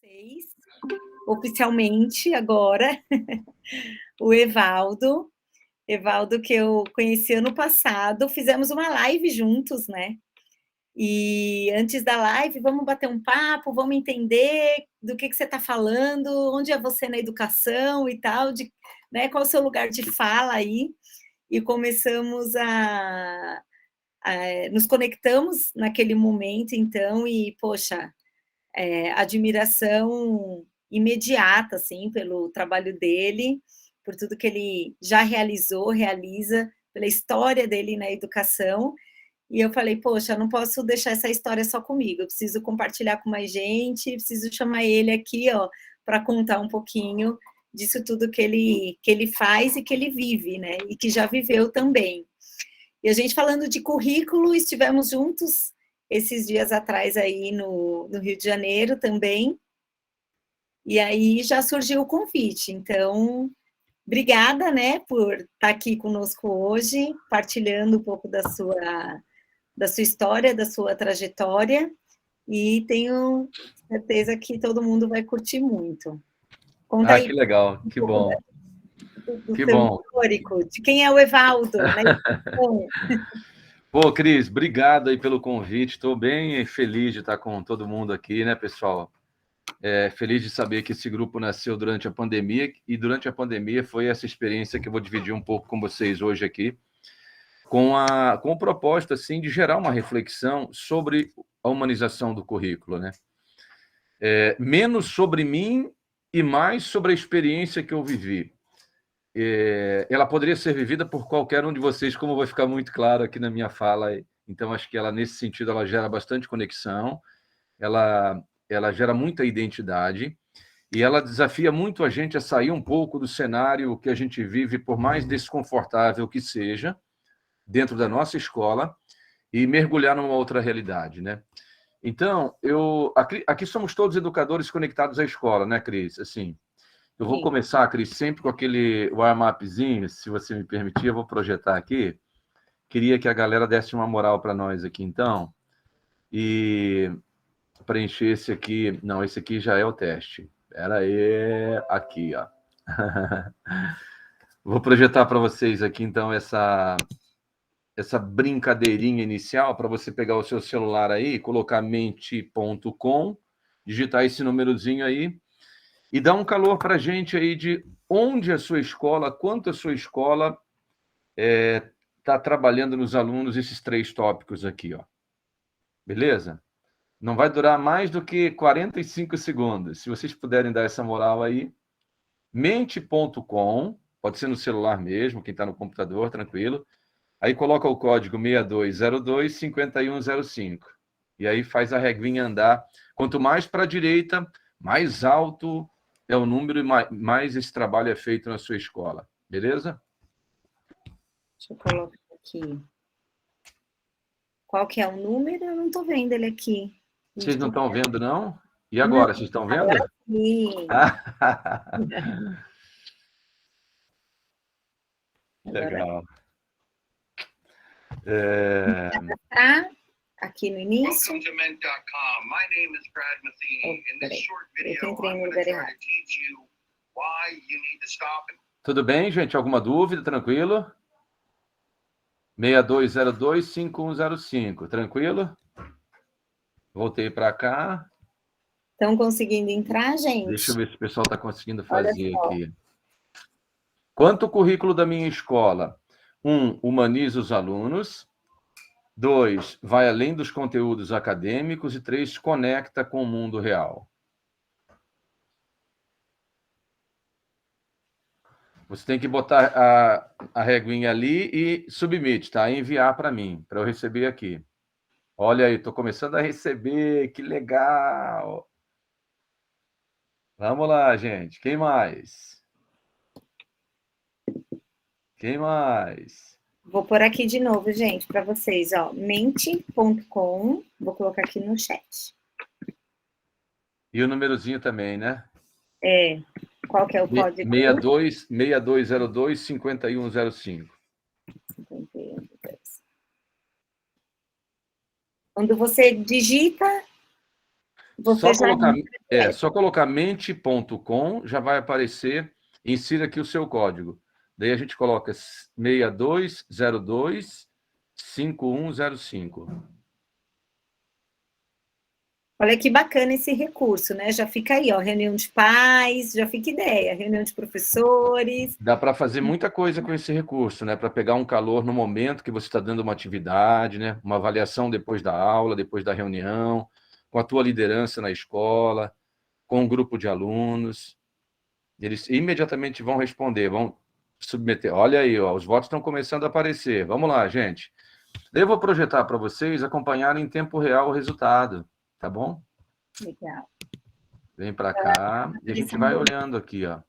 vocês, oficialmente agora, o Evaldo. Evaldo, que eu conheci ano passado, fizemos uma live juntos, né? E antes da live, vamos bater um papo, vamos entender do que você está falando, onde é você na educação e tal, né, qual é o seu lugar de fala aí. E começamos nos conectamos naquele momento, então, e, poxa, admiração imediata, assim, pelo trabalho dele, por tudo que ele já realizou, realiza, pela história dele na educação. E eu falei, poxa, eu não posso deixar essa história só comigo, eu preciso compartilhar com mais gente, preciso chamar ele aqui, ó, para contar um pouquinho disso tudo que ele faz e que ele vive, né? E que já viveu também. E a gente falando de currículo, estivemos juntos esses dias atrás aí no Rio de Janeiro também, e aí já surgiu o convite. Então, obrigada, né, por estar aqui conosco hoje, partilhando um pouco da sua história, da sua trajetória, e tenho certeza que todo mundo vai curtir muito. Conta aí que legal, um que pouco bom. do Que seu bom. histórico, de quem é o Evaldo, né? Pô, Cris, obrigado aí pelo convite. Estou bem feliz de estar com todo mundo aqui, né, pessoal? Feliz de saber que esse grupo nasceu durante a pandemia, e durante a pandemia foi essa experiência que eu vou dividir um pouco com vocês hoje aqui, com o propósito, assim, de gerar uma reflexão sobre a humanização do currículo, né? Menos sobre mim e mais sobre a experiência que eu vivi. Ela poderia ser vivida por qualquer um de vocês, como vai ficar muito claro aqui na minha fala. Então, acho que ela, nesse sentido, ela gera bastante conexão, ela gera muita identidade, e ela desafia muito a gente a sair um pouco do cenário que a gente vive, por mais desconfortável que seja, dentro da nossa escola, e mergulhar numa outra realidade, né? Então, aqui somos todos educadores conectados à escola, né, Cris? Assim, eu vou começar, Cris, sempre com aquele warm-upzinho, se você me permitir, eu vou projetar aqui. Queria que a galera desse uma moral para nós aqui, então, e preencher esse aqui. Não, esse aqui já é o teste. Espera aí, aqui, ó. Vou projetar para vocês aqui, então, essa brincadeirinha inicial, para você pegar o seu celular aí, colocar mente.com, digitar esse númerozinho aí, e dar um calor para a gente aí de onde a sua escola, quanto a sua escola está trabalhando nos alunos esses 3 tópicos aqui, ó. Beleza? Não vai durar mais do que 45 segundos. Se vocês puderem dar essa moral aí, mente.com, pode ser no celular mesmo, quem está no computador, tranquilo. Aí coloca o código 6202-5105. E aí faz a regrinha andar. Quanto mais para a direita, mais alto é o número e mais esse trabalho é feito na sua escola. Beleza? Deixa eu colocar aqui. Qual que é o número? Eu não estou vendo ele aqui. Vocês não estão vendo, não? E Não, agora, vocês estão vendo? agora sim. Legal. Aqui no início. Eu entrei no lugar errado. Tudo bem, gente? Alguma dúvida? Tranquilo? 6202-5105. Tranquilo? Voltei para cá. Estão conseguindo entrar, gente? Deixa eu ver se o pessoal está conseguindo fazer aqui. Quanto o currículo da minha escola? 1, humaniza os alunos. 2, vai além dos conteúdos acadêmicos. E 3, conecta com o mundo real. Você tem que botar a reguinha ali e submit, tá? Enviar para mim, para eu receber aqui. Olha aí, estou começando a receber, que legal! Vamos lá, gente. Quem mais? Quem mais? Vou pôr aqui de novo, gente, para vocês, ó. Mente.com. Vou colocar aqui no chat. E o númerozinho também, né? Qual que é o código? 6202-5105. Quando você digita... Você já Só colocar mente.com, já vai aparecer, insira aqui o seu código. Daí a gente coloca 6202-5105. Olha que bacana esse recurso, né? Já fica aí, ó, reunião de pais, já fica ideia, reunião de professores. Dá para fazer muita coisa com esse recurso, né? Para pegar um calor no momento que você está dando uma atividade, né? Uma avaliação depois da aula, depois da reunião, com a tua liderança na escola, com um grupo de alunos. Eles imediatamente vão responder, vão submeter. Olha aí, ó, os votos estão começando a aparecer. Vamos lá, gente. Eu vou projetar para vocês acompanharem em tempo real o resultado, tá bom? Legal. Vem para cá e a gente vai olhando aqui, ó.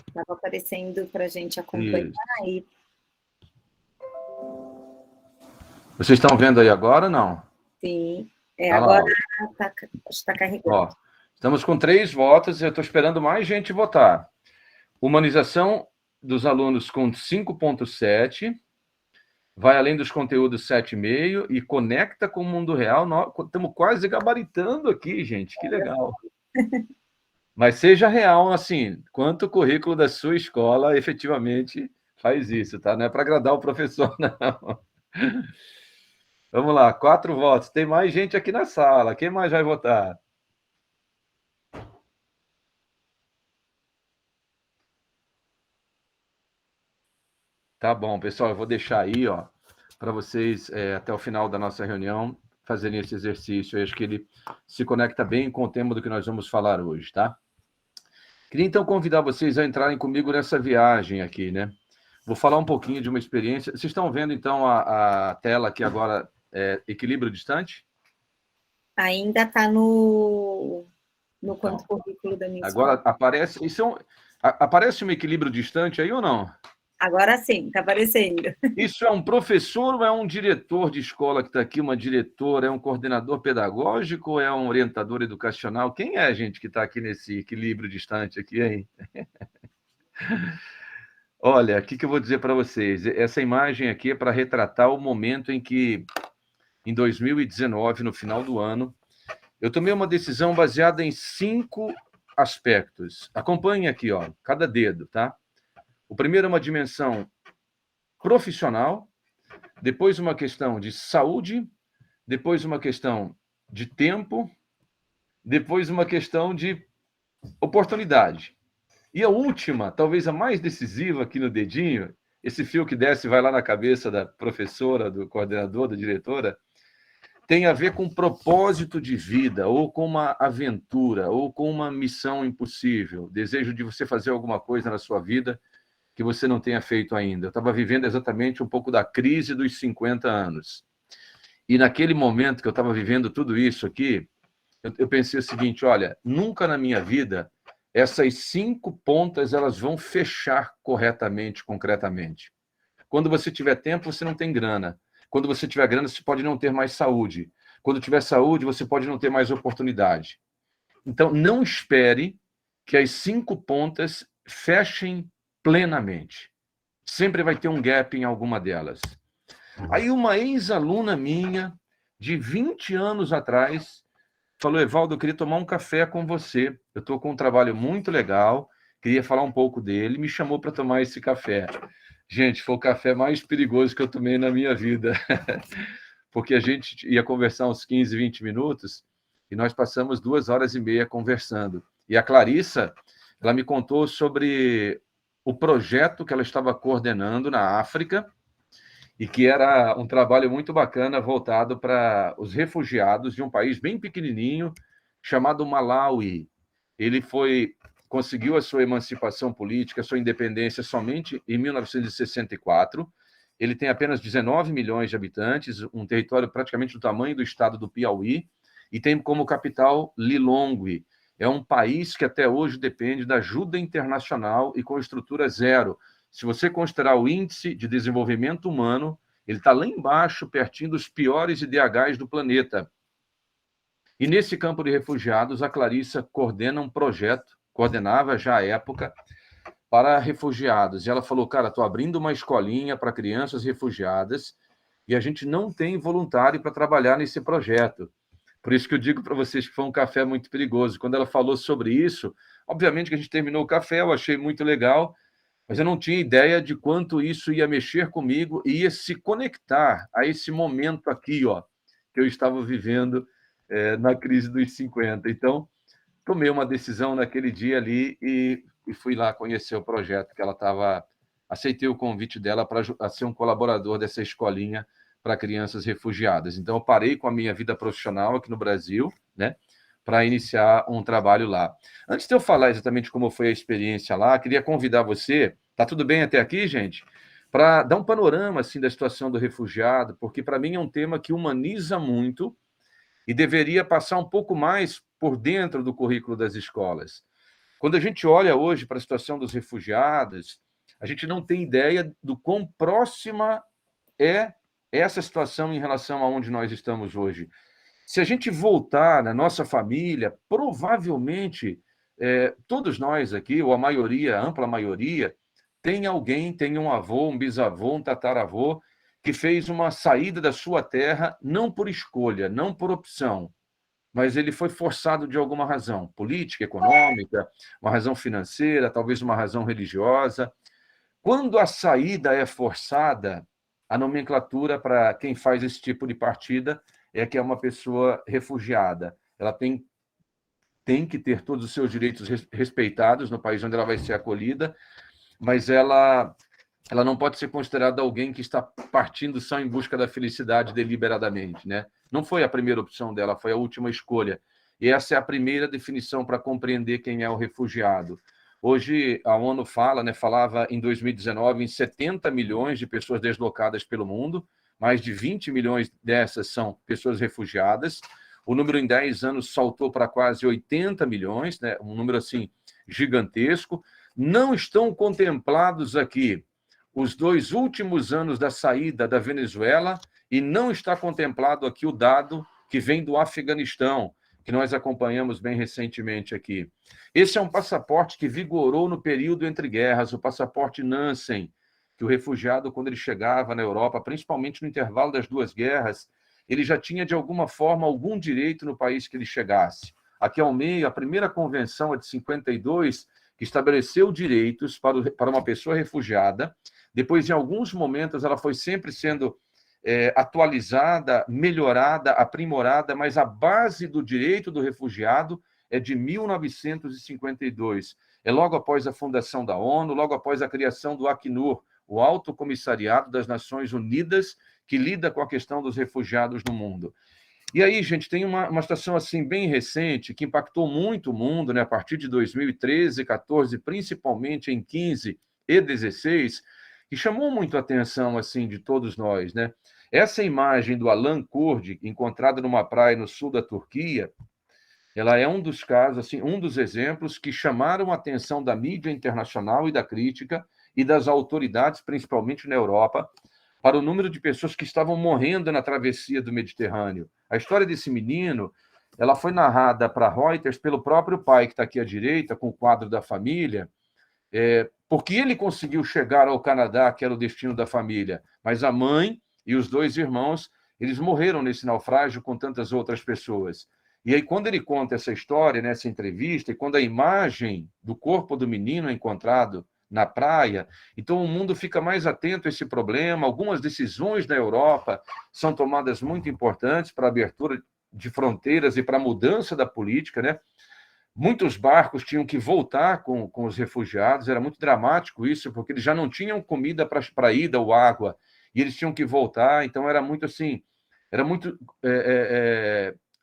Estava aparecendo para a gente acompanhar aí. Vocês estão vendo aí agora ou não? Sim. Agora está carregando. Ó, estamos com 3 votos, eu estou esperando mais gente votar. Humanização dos alunos com 5,7, vai além dos conteúdos 7,5 e conecta com o mundo real. Nós estamos quase gabaritando aqui, gente, que legal. Mas seja real, assim, quanto o currículo da sua escola efetivamente faz isso, tá? Não é para agradar o professor, não. Vamos lá, 4 votos. Tem mais gente aqui na sala. Quem mais vai votar? Tá bom, pessoal, eu vou deixar aí, ó, para vocês, até o final da nossa reunião, fazerem esse exercício. Eu acho que ele se conecta bem com o tema do que nós vamos falar hoje, tá? Queria, então, convidar vocês a entrarem comigo nessa viagem aqui, né? Vou falar um pouquinho de uma experiência. Vocês estão vendo, então, a tela aqui agora, equilíbrio distante? Ainda está no quanto currículo da minha escola. Agora aparece... aparece um equilíbrio distante aí ou não? Agora sim, está aparecendo. Isso é um professor ou é um diretor de escola que está aqui, uma diretora, é um coordenador pedagógico ou é um orientador educacional? Quem é a gente que está aqui nesse equilíbrio distante aqui, hein? Olha, o que eu vou dizer para vocês? Essa imagem aqui é para retratar o momento em que, em 2019, no final do ano, eu tomei uma decisão baseada em 5 aspectos. Acompanhem aqui, ó, cada dedo, tá? O primeiro é uma dimensão profissional, depois uma questão de saúde, depois uma questão de tempo, depois uma questão de oportunidade. E a última, talvez a mais decisiva aqui no dedinho, esse fio que desce e vai lá na cabeça da professora, do coordenador, da diretora, tem a ver com propósito de vida, ou com uma aventura, ou com uma missão impossível, desejo de você fazer alguma coisa na sua vida que você não tenha feito ainda. Eu estava vivendo exatamente um pouco da crise dos 50 anos. E naquele momento que eu estava vivendo tudo isso aqui, eu pensei o seguinte, olha, nunca na minha vida essas 5 pontas elas vão fechar corretamente, concretamente. Quando você tiver tempo, você não tem grana. Quando você tiver grana, você pode não ter mais saúde. Quando tiver saúde, você pode não ter mais oportunidade. Então, não espere que as 5 pontas fechem plenamente. Sempre vai ter um gap em alguma delas. Aí uma ex-aluna minha, de 20 anos atrás, falou, Evaldo, eu queria tomar um café com você. Eu estou com um trabalho muito legal, queria falar um pouco dele, me chamou para tomar esse café. Gente, foi o café mais perigoso que eu tomei na minha vida. Porque a gente ia conversar uns 15, 20 minutos e nós passamos 2h30 conversando. E a Clarissa, ela me contou sobre o projeto que ela estava coordenando na África e que era um trabalho muito bacana voltado para os refugiados de um país bem pequenininho chamado Malawi. Ele conseguiu a sua emancipação política, a sua independência somente em 1964. Ele tem apenas 19 milhões de habitantes, um território praticamente do tamanho do estado do Piauí, e tem como capital Lilongwe. É um país que até hoje depende da ajuda internacional e com estrutura zero. Se você considerar o índice de desenvolvimento humano, ele está lá embaixo, pertinho dos piores IDHs do planeta. E nesse campo de refugiados, a Clarissa coordena um projeto, coordenava já à época, para refugiados. E ela falou, cara, estou abrindo uma escolinha para crianças refugiadas e a gente não tem voluntário para trabalhar nesse projeto. Por isso que eu digo para vocês que foi um café muito perigoso. Quando ela falou sobre isso, obviamente que a gente terminou o café, eu achei muito legal, mas eu não tinha ideia de quanto isso ia mexer comigo e ia se conectar a esse momento aqui, ó, que eu estava vivendo na crise dos 50. Então, tomei uma decisão naquele dia ali e fui lá conhecer o projeto que ela estava... Aceitei o convite dela para ser um colaborador dessa escolinha para crianças refugiadas. Então, eu parei com a minha vida profissional aqui no Brasil, né, para iniciar um trabalho lá. Antes de eu falar exatamente como foi a experiência lá, queria convidar você, tá tudo bem até aqui, gente? Para dar um panorama assim da situação do refugiado, porque para mim é um tema que humaniza muito e deveria passar um pouco mais por dentro do currículo das escolas. Quando a gente olha hoje para a situação dos refugiados, a gente não tem ideia do quão próxima é essa situação em relação a onde nós estamos hoje. Se a gente voltar na nossa família, provavelmente todos nós aqui, ou a maioria, a ampla maioria, tem alguém, tem um avô, um bisavô, um tataravô, que fez uma saída da sua terra não por escolha, não por opção, mas ele foi forçado de alguma razão, política, econômica, uma razão financeira, talvez uma razão religiosa. Quando a saída é forçada, a nomenclatura para quem faz esse tipo de partida é que é uma pessoa refugiada. Ela tem que ter todos os seus direitos respeitados no país onde ela vai ser acolhida, mas ela não pode ser considerada alguém que está partindo só em busca da felicidade deliberadamente, né? Não foi a primeira opção dela, foi a última escolha. E essa é a primeira definição para compreender quem é o refugiado. Hoje, a ONU falava em 2019 em 70 milhões de pessoas deslocadas pelo mundo, mais de 20 milhões dessas são pessoas refugiadas. O número em 10 anos saltou para quase 80 milhões, né? Um número assim gigantesco. Não estão contemplados aqui os 2 últimos anos da saída da Venezuela e não está contemplado aqui o dado que vem do Afeganistão, que nós acompanhamos bem recentemente aqui. Esse é um passaporte que vigorou no período entre guerras, o passaporte Nansen, que o refugiado, quando ele chegava na Europa, principalmente no intervalo das 2 guerras, ele já tinha, de alguma forma, algum direito no país que ele chegasse. Aqui ao meio, a primeira convenção é de 52, que estabeleceu direitos para uma pessoa refugiada. Depois, em alguns momentos, ela foi sempre sendo atualizada, melhorada, aprimorada, mas a base do direito do refugiado é de 1952. É logo após a fundação da ONU, logo após a criação do Acnur, o Alto Comissariado das Nações Unidas, que lida com a questão dos refugiados no mundo. E aí, gente, tem uma situação assim bem recente que impactou muito o mundo, né, a partir de 2013, 14, principalmente em 15 e 16, que chamou muito a atenção assim de todos nós, né? Essa imagem do Alan Kurdi, encontrada numa praia no sul da Turquia, ela é um dos casos, assim, um dos exemplos que chamaram a atenção da mídia internacional e da crítica e das autoridades, principalmente na Europa, para o número de pessoas que estavam morrendo na travessia do Mediterrâneo. A história desse menino, ela foi narrada para Reuters pelo próprio pai, que está aqui à direita, com o quadro da família, porque ele conseguiu chegar ao Canadá, que era o destino da família, mas a mãe e os 2 irmãos, eles morreram nesse naufrágio com tantas outras pessoas. E aí, quando ele conta essa história, nessa entrevista, e quando a imagem do corpo do menino é encontrado na praia, então o mundo fica mais atento a esse problema. Algumas decisões na Europa são tomadas muito importantes para a abertura de fronteiras e para a mudança da política, né? Muitos barcos tinham que voltar com os refugiados, era muito dramático isso, porque eles já não tinham comida para ida ou água, e eles tinham que voltar, então era muito assim, era muito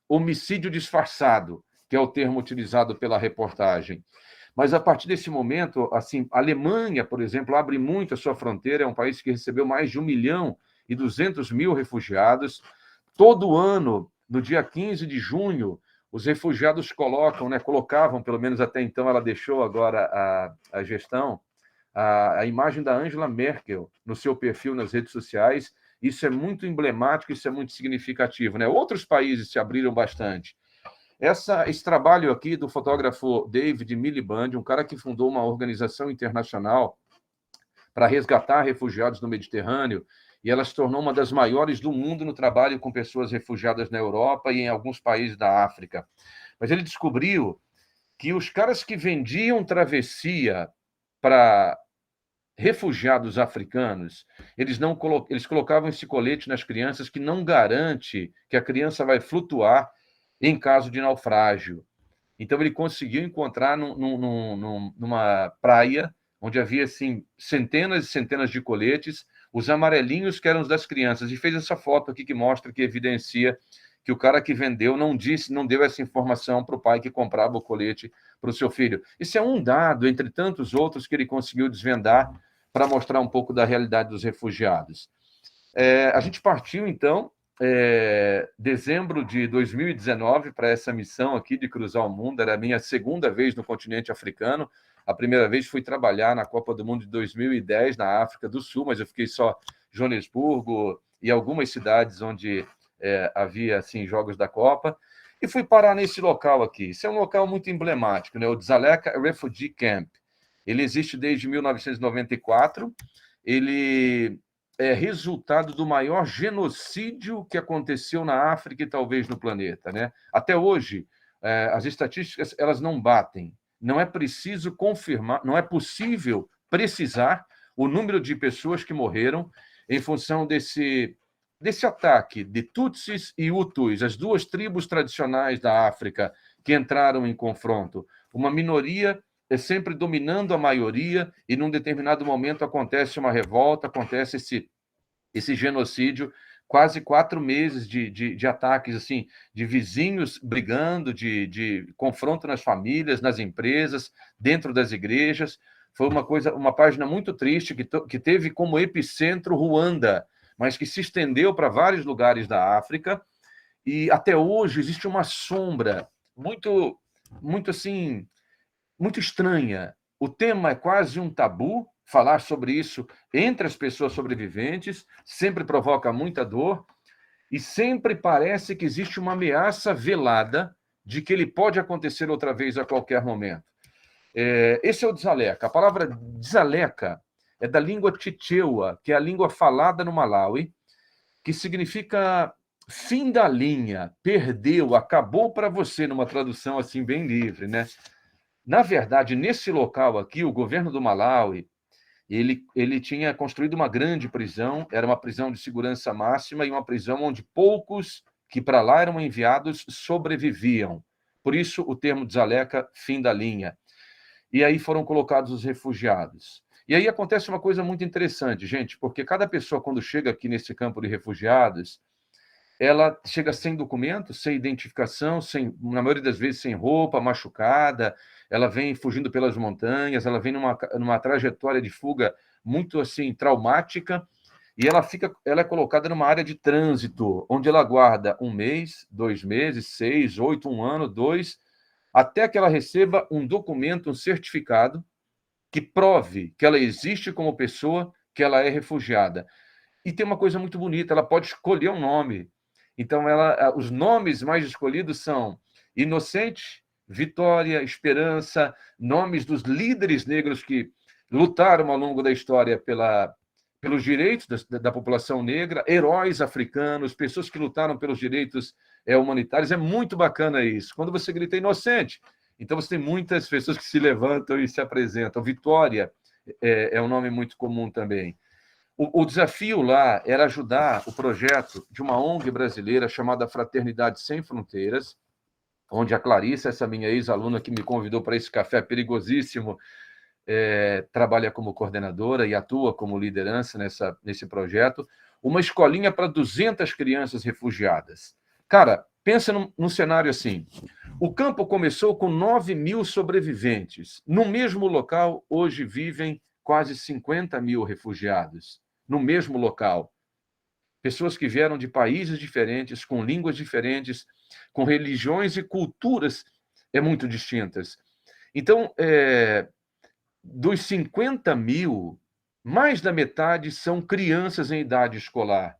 homicídio disfarçado, que é o termo utilizado pela reportagem. Mas, a partir desse momento, assim, a Alemanha, por exemplo, abre muito a sua fronteira, é um país que recebeu mais de 1.200.000 refugiados. Todo ano, no dia 15 de junho, os refugiados colocavam, pelo menos até então, ela deixou agora a gestão, a imagem da Angela Merkel no seu perfil nas redes sociais. Isso é muito emblemático, isso é muito significativo, né? Outros países se abriram bastante. Esse trabalho aqui do fotógrafo David Miliband, um cara que fundou uma organização internacional para resgatar refugiados no Mediterrâneo, e ela se tornou uma das maiores do mundo no trabalho com pessoas refugiadas na Europa e em alguns países da África. Mas ele descobriu que os caras que vendiam travessia para refugiados africanos, eles colocavam esse colete nas crianças que não garante que a criança vai flutuar em caso de naufrágio. Então, ele conseguiu encontrar numa praia onde havia assim, centenas e centenas de coletes, os amarelinhos que eram os das crianças, e fez essa foto aqui que mostra, que evidencia que o cara que vendeu não deu essa informação para o pai que comprava o colete para o seu filho. Isso é um dado, entre tantos outros, que ele conseguiu desvendar para mostrar um pouco da realidade dos refugiados. A gente partiu, então, dezembro de 2019 para essa missão aqui de cruzar o mundo. Era a minha segunda vez no continente africano. A primeira vez fui trabalhar na Copa do Mundo de 2010 na África do Sul, mas eu fiquei só em Joanesburgo e algumas cidades onde havia assim jogos da Copa, e fui parar nesse local aqui. Esse é um local muito emblemático, né? O Dzaleka Refugee Camp. Ele existe desde 1994. Ele é resultado do maior genocídio que aconteceu na África e talvez no planeta, né? Até hoje, as estatísticas elas não batem. Não é preciso confirmar, não é possível precisar o número de pessoas que morreram em função desse ataque de Tutsis e Hutus, as duas tribos tradicionais da África que entraram em confronto. Uma minoria sempre dominando a maioria, e num determinado momento acontece uma revolta, acontece esse genocídio, quase 4 meses de ataques, assim, de vizinhos brigando, de confronto nas famílias, nas empresas, dentro das igrejas. Foi uma página muito triste, que teve como epicentro Ruanda, mas que se estendeu para vários lugares da África, e até hoje existe uma sombra muito, muito assim, muito estranha. O tema é quase um tabu, falar sobre isso entre as pessoas sobreviventes sempre provoca muita dor, e sempre parece que existe uma ameaça velada de que ele pode acontecer outra vez a qualquer momento. Esse é o Dzaleka. A palavra Dzaleka é da língua Chichewa, que é a língua falada no Malawi, que significa fim da linha, perdeu, acabou para você, numa tradução assim bem livre, né? Na verdade, nesse local aqui, o governo do Malawi, ele tinha construído uma grande prisão, era uma prisão de segurança máxima e uma prisão onde poucos que para lá eram enviados sobreviviam. Por isso, o termo Dzaleka, fim da linha. E aí foram colocados os refugiados. E aí acontece uma coisa muito interessante, gente, porque cada pessoa, quando chega aqui nesse campo de refugiados, ela chega sem documento, sem identificação, na maioria das vezes sem roupa, machucada, ela vem fugindo pelas montanhas, ela vem numa trajetória de fuga muito assim traumática, e ela é colocada numa área de trânsito, onde ela aguarda 1 mês, 2 meses, 6, 8, 1 ano, 2, até que ela receba um documento, um certificado, que prove que ela existe como pessoa, que ela é refugiada. E tem uma coisa muito bonita, ela pode escolher um nome. Então, os nomes mais escolhidos são Inocente, Vitória, Esperança, nomes dos líderes negros que lutaram ao longo da história pelos direitos da população negra, heróis africanos, pessoas que lutaram pelos direitos humanitários. É muito bacana isso. Quando você grita Inocente, então você tem muitas pessoas que se levantam e se apresentam. Vitória é um nome muito comum também. O desafio lá era ajudar o projeto de uma ONG brasileira chamada Fraternidade Sem Fronteiras, onde a Clarissa, essa minha ex-aluna que me convidou para esse café perigosíssimo, trabalha como coordenadora e atua como liderança nesse projeto, uma escolinha para 200 crianças refugiadas. Cara, pensa num cenário assim, o campo começou com 9.000 sobreviventes. No mesmo local, hoje vivem quase 50.000 refugiados, no mesmo local. Pessoas que vieram de países diferentes, com línguas diferentes, com religiões e culturas muito distintas. Então, dos 50.000, mais da metade são crianças em idade escolar.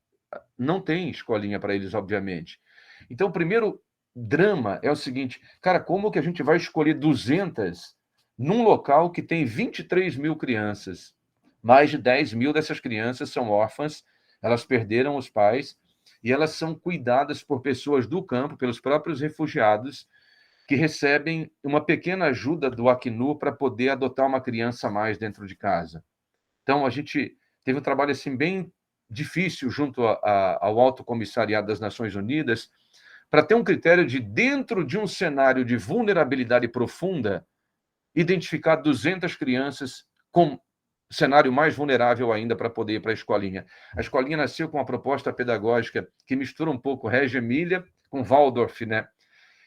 Não tem escolinha para eles, obviamente. Então, o primeiro drama é o seguinte, cara, como que a gente vai escolher 200 num local que tem 23.000 crianças? Mais de 10.000 dessas crianças são órfãs, elas perderam os pais e elas são cuidadas por pessoas do campo, pelos próprios refugiados, que recebem uma pequena ajuda do Acnur para poder adotar uma criança a mais dentro de casa. Então, a gente teve um trabalho assim bem difícil junto ao Alto Comissariado das Nações Unidas para ter um critério de, dentro de um cenário de vulnerabilidade profunda, identificar 200 crianças com cenário mais vulnerável ainda para poder ir para a escolinha. A escolinha nasceu com uma proposta pedagógica que mistura um pouco Reggio Emília com Waldorf, né?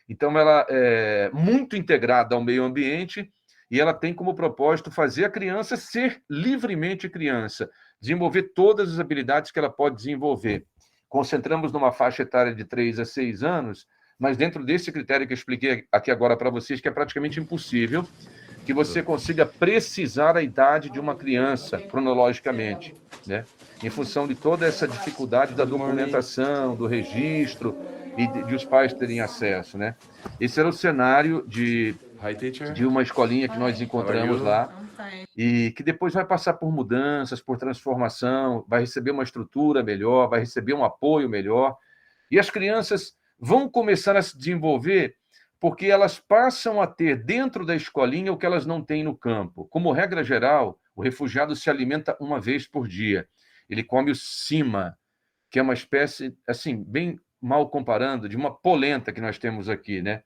Então, ela é muito integrada ao meio ambiente e ela tem como propósito fazer a criança ser livremente criança, desenvolver todas as habilidades que ela pode desenvolver. Concentramos numa faixa etária de 3 a 6 anos, mas dentro desse critério que eu expliquei aqui agora para vocês, que é praticamente impossível que você consiga precisar a idade de uma criança cronologicamente, né? Em função de toda essa dificuldade da documentação, do registro e de os pais terem acesso, né? Esse era o cenário de uma escolinha que nós encontramos lá e que depois vai passar por mudanças, por transformação, vai receber uma estrutura melhor, vai receber um apoio melhor. E as crianças vão começar a se desenvolver porque elas passam a ter dentro da escolinha o que elas não têm no campo. Como regra geral, o refugiado se alimenta uma vez por dia. Ele come o cima, que é uma espécie, assim, bem mal comparando, de uma polenta que nós temos aqui, né?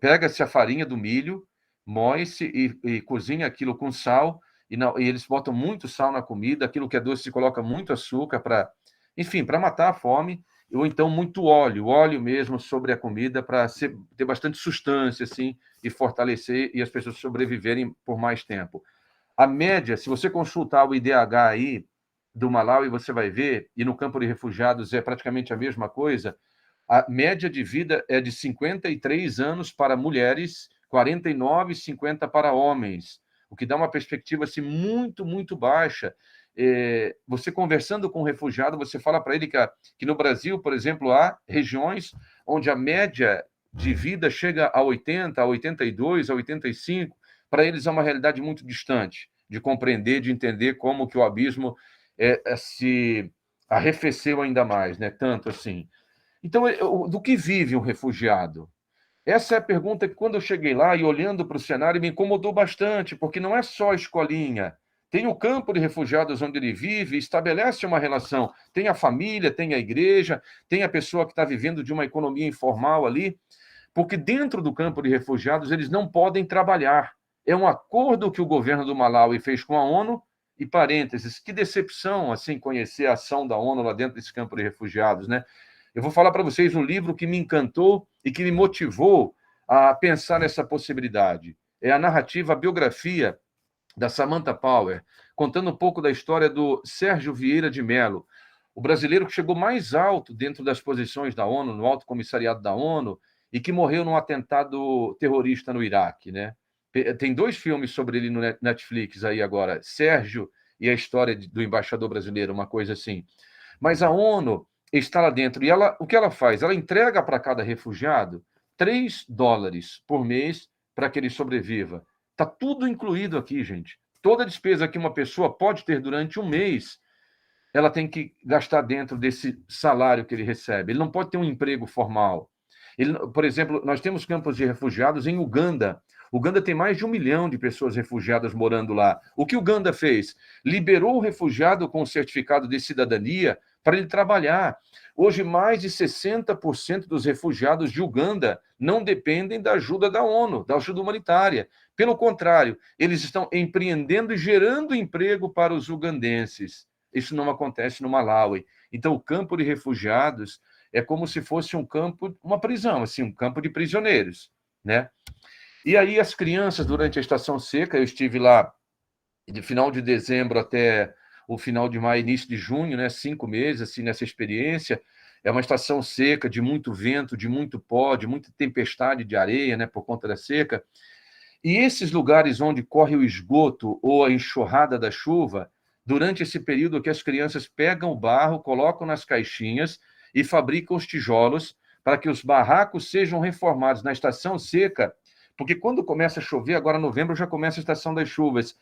Pega-se a farinha do milho, moe-se e cozinha aquilo com sal, e eles botam muito sal na comida, aquilo que é doce se coloca muito açúcar para, enfim, para matar a fome, ou então muito óleo mesmo sobre a comida para ter bastante sustância, assim, e fortalecer e as pessoas sobreviverem por mais tempo. A média, se você consultar o IDH aí do Malawi, você vai ver, e no campo de refugiados é praticamente a mesma coisa, a média de vida é de 53 anos para mulheres, 49, 50 para homens, o que dá uma perspectiva assim, muito, muito baixa. Você conversando com um refugiado, você fala para ele que no Brasil, por exemplo, há regiões onde a média de vida chega a 80, a 82, a 85, para eles é uma realidade muito distante de compreender, de entender como que o abismo se arrefeceu ainda mais, né? Tanto assim. Então, do que vive um refugiado? Essa é a pergunta que, quando eu cheguei lá e olhando para o cenário, me incomodou bastante, porque não é só a escolinha. Tem o campo de refugiados onde ele vive, estabelece uma relação. Tem a família, tem a igreja, tem a pessoa que está vivendo de uma economia informal ali, porque dentro do campo de refugiados eles não podem trabalhar. É um acordo que o governo do Malawi fez com a ONU, e parênteses, que decepção, assim, conhecer a ação da ONU lá dentro desse campo de refugiados, né? Eu vou falar para vocês um livro que me encantou e que me motivou a pensar nessa possibilidade. É a narrativa, a biografia da Samantha Power, contando um pouco da história do Sérgio Vieira de Mello, o brasileiro que chegou mais alto dentro das posições da ONU, no Alto Comissariado da ONU, e que morreu num atentado terrorista no Iraque, né? Tem 2 filmes sobre ele no Netflix aí agora, Sérgio e a história do embaixador brasileiro, uma coisa assim. Mas a ONU está lá dentro. E o que ela faz? Ela entrega para cada refugiado $3 por mês para que ele sobreviva. Está tudo incluído aqui, gente. Toda despesa que uma pessoa pode ter durante um mês, ela tem que gastar dentro desse salário que ele recebe. Ele não pode ter um emprego formal. Por exemplo, nós temos campos de refugiados em Uganda. Uganda tem mais de 1 milhão de pessoas refugiadas morando lá. O que Uganda fez? Liberou o refugiado com o certificado de cidadania para ele trabalhar. Hoje, mais de 60% dos refugiados de Uganda não dependem da ajuda da ONU, da ajuda humanitária. Pelo contrário, eles estão empreendendo e gerando emprego para os ugandenses. Isso não acontece no Malawi. Então, o campo de refugiados é como se fosse um campo, uma prisão, assim, um campo de prisioneiros, né? E aí as crianças, durante a estação seca, eu estive lá de final de dezembro até o final de maio, início de junho, né? 5 meses, assim, nessa experiência. É uma estação seca, de muito vento, de muito pó, de muita tempestade de areia, né? Por conta da seca. E esses lugares onde corre o esgoto ou a enxurrada da chuva, durante esse período que as crianças pegam o barro, colocam nas caixinhas e fabricam os tijolos para que os barracos sejam reformados na estação seca, porque quando começa a chover, agora em novembro já começa a estação das chuvas,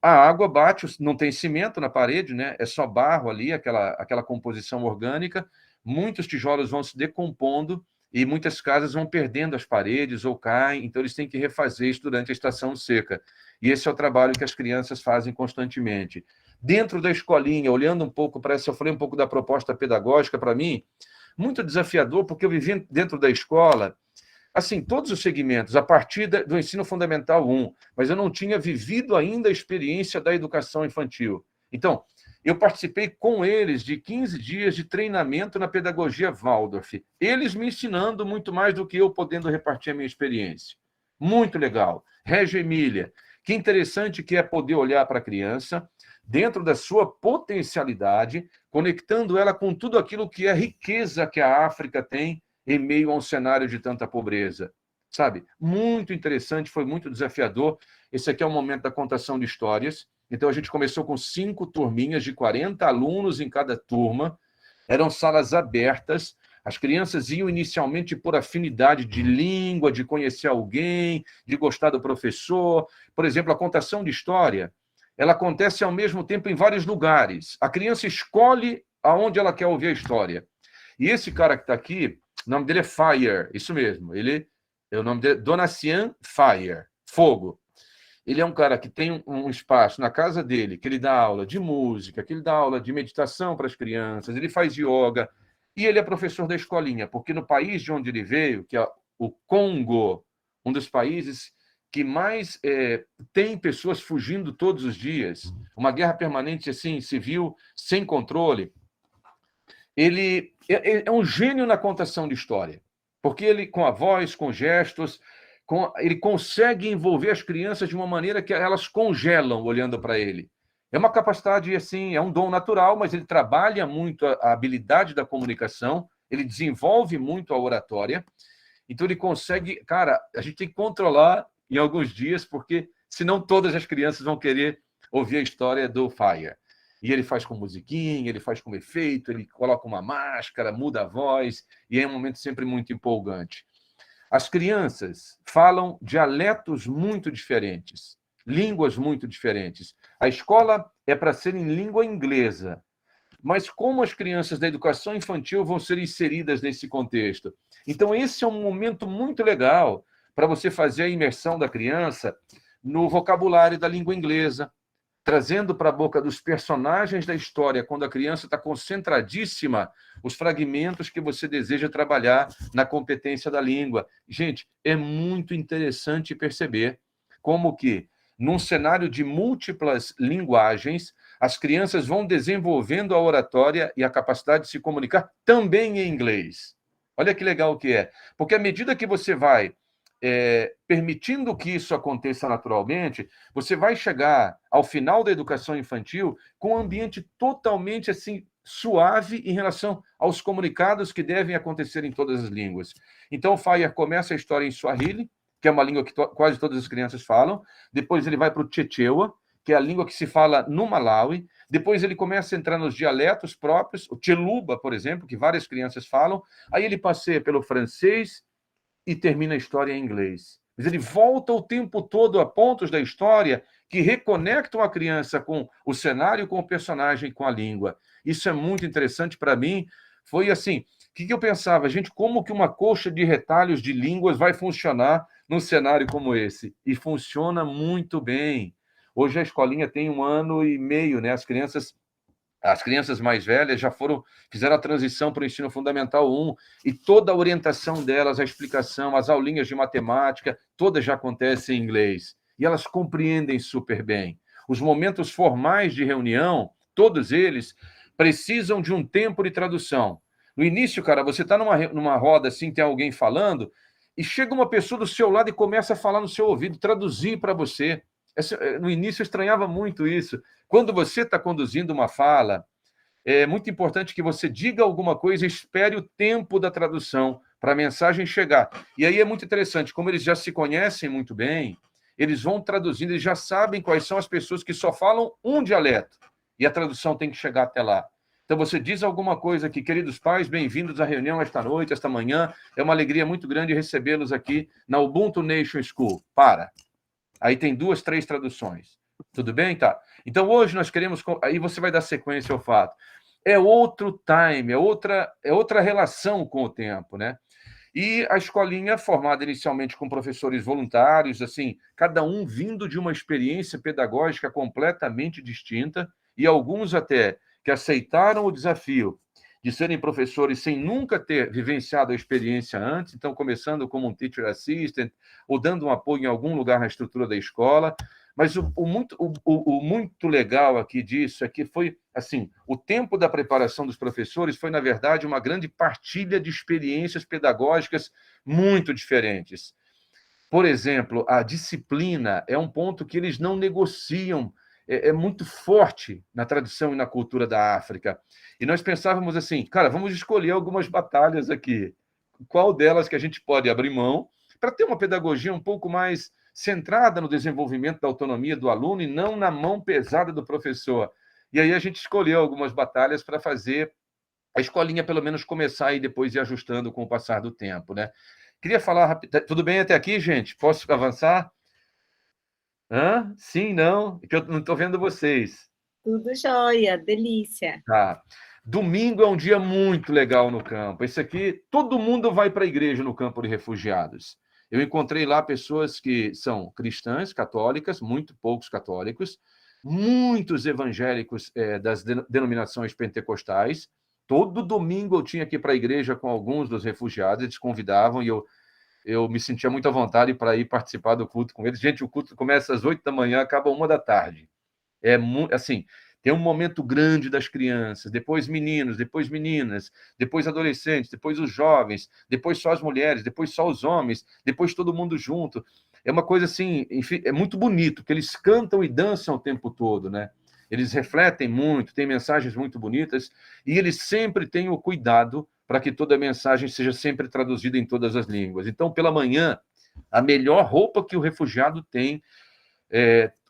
a água bate, não tem cimento na parede, né? É só barro ali, aquela composição orgânica. Muitos tijolos vão se decompondo e muitas casas vão perdendo as paredes ou caem, então eles têm que refazer isso durante a estação seca. E esse é o trabalho que as crianças fazem constantemente. Dentro da escolinha, olhando um pouco para essa, eu falei um pouco da proposta pedagógica, para mim, muito desafiador, porque eu vivi dentro da escola, assim, todos os segmentos, a partir do ensino fundamental 1, mas eu não tinha vivido ainda a experiência da educação infantil. Então, eu participei com eles de 15 dias de treinamento na pedagogia Waldorf, eles me ensinando muito mais do que eu podendo repartir a minha experiência. Muito legal. Reggio Emília, que interessante que é poder olhar para a criança dentro da sua potencialidade, conectando ela com tudo aquilo que é riqueza que a África tem em meio a um cenário de tanta pobreza. Sabe? Muito interessante, foi muito desafiador. Esse aqui é o momento da contação de histórias. Então, a gente começou com 5 turminhas de 40 alunos em cada turma. Eram salas abertas. As crianças iam inicialmente por afinidade de língua, de conhecer alguém, de gostar do professor. Por exemplo, a contação de história, ela acontece ao mesmo tempo em vários lugares. A criança escolhe aonde ela quer ouvir a história. E esse cara que está aqui, o nome dele é Fire, isso mesmo. O nome dele é Donatien Fire, fogo. Ele é um cara que tem um espaço na casa dele, que ele dá aula de música, que ele dá aula de meditação para as crianças, ele faz yoga, e ele é professor da escolinha, porque no país de onde ele veio, que é o Congo, um dos países que mais tem pessoas fugindo todos os dias, uma guerra permanente assim, civil, sem controle, ele é um gênio na contação de história, porque ele, com a voz, com gestos, ele consegue envolver as crianças de uma maneira que elas congelam olhando para ele. É uma capacidade, assim, é um dom natural, mas ele trabalha muito a habilidade da comunicação, ele desenvolve muito a oratória, então ele consegue... Cara, a gente tem que controlar em alguns dias, porque senão todas as crianças vão querer ouvir a história do Fire. E ele faz com musiquinha, ele faz com efeito, ele coloca uma máscara, muda a voz, e é um momento sempre muito empolgante. As crianças falam dialetos muito diferentes, línguas muito diferentes. A escola é para ser em língua inglesa, mas como as crianças da educação infantil vão ser inseridas nesse contexto? Então, esse é um momento muito legal para você fazer a imersão da criança no vocabulário da língua inglesa, trazendo para a boca dos personagens da história, quando a criança está concentradíssima, os fragmentos que você deseja trabalhar na competência da língua. Gente, é muito interessante perceber como que, num cenário de múltiplas linguagens, as crianças vão desenvolvendo a oratória e a capacidade de se comunicar também em inglês. Olha que legal que é. Porque à medida que você vai permitindo que isso aconteça naturalmente, você vai chegar ao final da educação infantil com um ambiente totalmente assim suave em relação aos comunicados que devem acontecer em todas as línguas. Então, o Fire começa a história em Swahili, que é uma língua que quase todas as crianças falam, depois ele vai para o Chechewa, que é a língua que se fala no Malawi, depois ele começa a entrar nos dialetos próprios, o Cheluba, por exemplo, que várias crianças falam, aí ele passeia pelo francês, e termina a história em inglês. Mas ele volta o tempo todo a pontos da história que reconectam a criança com o cenário, com o personagem, com a língua. Isso é muito interessante para mim. Foi assim, o que eu pensava? Gente, como que uma coxa de retalhos de línguas vai funcionar num cenário como esse? E funciona muito bem. Hoje a escolinha tem 1 ano e meio, né? As crianças mais velhas já fizeram a transição para o ensino fundamental 1, e toda a orientação delas, a explicação, as aulinhas de matemática, todas já acontecem em inglês. E elas compreendem super bem. Os momentos formais de reunião, todos eles, precisam de um tempo de tradução. No início, cara, você está numa roda assim, tem alguém falando, e chega uma pessoa do seu lado e começa a falar no seu ouvido, traduzir para você. No início eu estranhava muito isso. Quando você está conduzindo uma fala, é muito importante que você diga alguma coisa e espere o tempo da tradução para a mensagem chegar. E aí é muito interessante, como eles já se conhecem muito bem, eles vão traduzindo, eles já sabem quais são as pessoas que só falam um dialeto, e a tradução tem que chegar até lá. Então você diz alguma coisa aqui, queridos pais, bem-vindos à reunião esta noite, esta manhã, é uma alegria muito grande recebê-los aqui na Ubuntu Nation School. Aí tem 2, 3 traduções. Tudo bem? Tá. Então, hoje nós queremos... Aí você vai dar sequência ao fato. É outro time, é outra relação com o tempo, né? E a escolinha, formada inicialmente com professores voluntários, assim, cada um vindo de uma experiência pedagógica completamente distinta, e alguns até que aceitaram o desafio de serem professores sem nunca ter vivenciado a experiência antes, então começando como um teacher assistant, ou dando um apoio em algum lugar na estrutura da escola. Mas o muito legal aqui disso é que foi, assim, o tempo da preparação dos professores foi, na verdade, uma grande partilha de experiências pedagógicas muito diferentes. Por exemplo, a disciplina é um ponto que eles não negociam, é muito forte na tradição e na cultura da África. E nós pensávamos assim, cara, vamos escolher algumas batalhas aqui. Qual delas que a gente pode abrir mão para ter uma pedagogia um pouco mais centrada no desenvolvimento da autonomia do aluno e não na mão pesada do professor. E aí a gente escolheu algumas batalhas para fazer a escolinha, pelo menos, começar e depois ir ajustando com o passar do tempo, né? Queria falar rápido. Tudo bem até aqui, gente? Posso avançar? Hã? Sim, não? É que eu não estou vendo vocês. Tudo jóia, delícia. Tá. Domingo é um dia muito legal no campo. Esse aqui, todo mundo vai para a igreja no campo de refugiados. Eu encontrei lá pessoas que são cristãs, católicas, muito poucos católicos, muitos evangélicos das denominações pentecostais. Todo domingo eu tinha que ir para a igreja com alguns dos refugiados, eles convidavam e eu me sentia muito à vontade para ir participar do culto com eles. Gente, o culto começa às 8 da manhã, acaba 1 da tarde. É assim, tem um momento grande das crianças, depois meninos, depois meninas, depois adolescentes, depois os jovens, depois só as mulheres, depois só os homens, depois todo mundo junto. É uma coisa assim, enfim, é muito bonito, porque eles cantam e dançam o tempo todo, né? Eles refletem muito, têm mensagens muito bonitas, e eles sempre têm o cuidado para que toda a mensagem seja sempre traduzida em todas as línguas. Então, pela manhã, a melhor roupa que o refugiado tem,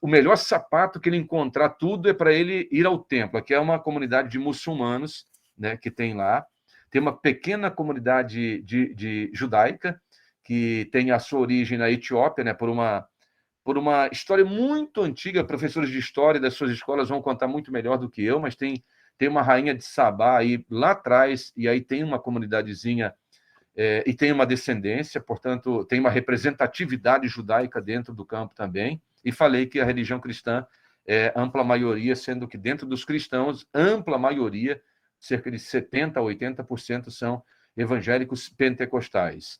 o melhor sapato que ele encontrar, tudo é para ele ir ao templo. Aqui é uma comunidade de muçulmanos, né, que tem lá. Tem uma pequena comunidade de judaica, que tem a sua origem na Etiópia, né, por uma história muito antiga. Professores de história das suas escolas vão contar muito melhor do que eu, mas tem uma rainha de Sabá aí lá atrás, e aí tem uma comunidadezinha e tem uma descendência, portanto, tem uma representatividade judaica dentro do campo também. E falei que a religião cristã é ampla maioria, sendo que dentro dos cristãos, ampla maioria, cerca de 70% a 80% são evangélicos pentecostais.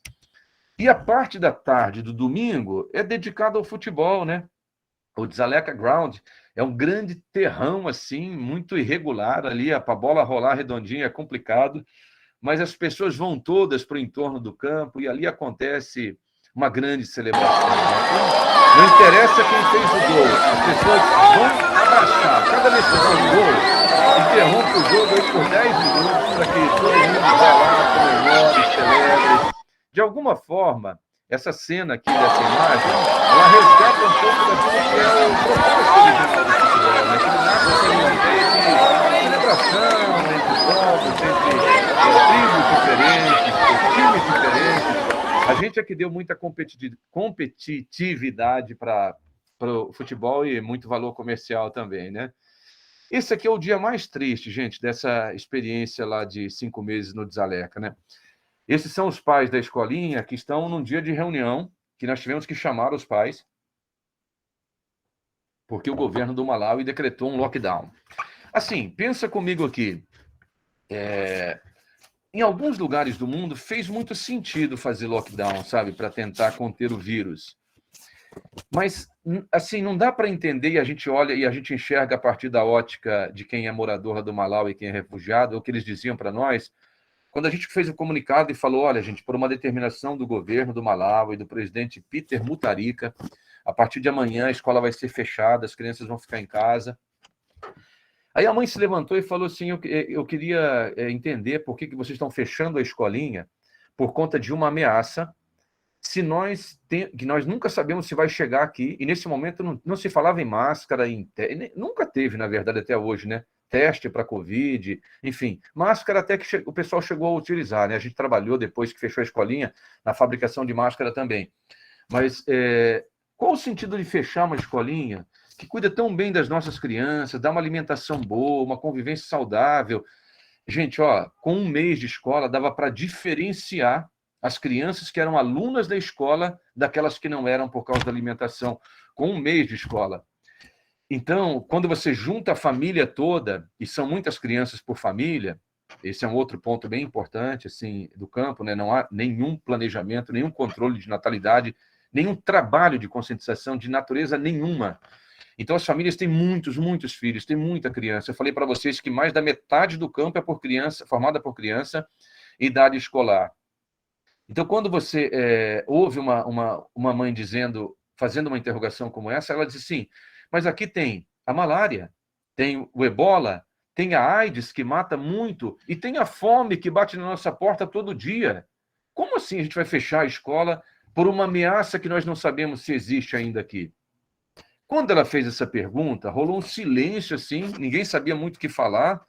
E a parte da tarde do domingo é dedicada ao futebol, né? O Dzaleka Ground é um grande terrão, assim, muito irregular ali, para a bola rolar redondinha é complicado, mas as pessoas vão todas para o entorno do campo e ali acontece uma grande celebração. Não interessa quem fez o gol, as pessoas vão abraçar. Cada vez que faz um gol, interrompe o jogo aí por 10 minutos para que todo mundo vá lá, comemore, celebre. De alguma forma, essa cena aqui dessa imagem, ela resgata um pouco daquilo que é o propósito original do futebol, né? Que ele nasce com uma ideia de celebração entre povos, entre tribos diferentes, times diferentes. A gente é que deu muita competitividade para o futebol e muito valor comercial também, né? Esse aqui é o dia mais triste, gente, dessa experiência lá de 5 meses no Dzaleka, né? Esses são os pais da escolinha que estão num dia de reunião, que nós tivemos que chamar os pais, porque o governo do Malawi decretou um lockdown. Assim, pensa comigo aqui. Em alguns lugares do mundo fez muito sentido fazer lockdown, sabe, para tentar conter o vírus. Mas, assim, não dá para entender, e a gente olha e a gente enxerga a partir da ótica de quem é morador do Malawi e quem é refugiado, o que eles diziam para nós, quando a gente fez o comunicado e falou, olha, gente, por uma determinação do governo do Malawi e do presidente Peter Mutharika, a partir de amanhã a escola vai ser fechada, as crianças vão ficar em casa. Aí a mãe se levantou e falou assim, eu queria entender por que vocês estão fechando a escolinha por conta de uma ameaça, que nós nunca sabemos se vai chegar aqui, e nesse momento não se falava em máscara, nunca teve, na verdade, até hoje, né? Teste para Covid, enfim, máscara até que o pessoal chegou a utilizar, né? A gente trabalhou depois que fechou a escolinha na fabricação de máscara também. Mas qual o sentido de fechar uma escolinha que cuida tão bem das nossas crianças, dá uma alimentação boa, uma convivência saudável. Gente, ó, com um mês de escola, dava para diferenciar as crianças que eram alunas da escola daquelas que não eram por causa da alimentação, com um mês de escola. Então, quando você junta a família toda, e são muitas crianças por família, esse é um outro ponto bem importante assim, do campo, né? Não há nenhum planejamento, nenhum controle de natalidade, nenhum trabalho de conscientização de natureza nenhuma. Então, as famílias têm muitos filhos, tem muita criança. Eu falei para vocês que mais da metade do campo é por criança, formada por criança, idade escolar. Então, quando você ouve uma mãe dizendo, fazendo uma interrogação como essa, ela diz assim, mas aqui tem a malária, tem o ebola, tem a AIDS, que mata muito, e tem a fome que bate na nossa porta todo dia. Como assim a gente vai fechar a escola por uma ameaça que nós não sabemos se existe ainda aqui? Quando ela fez essa pergunta, rolou um silêncio assim, ninguém sabia muito o que falar,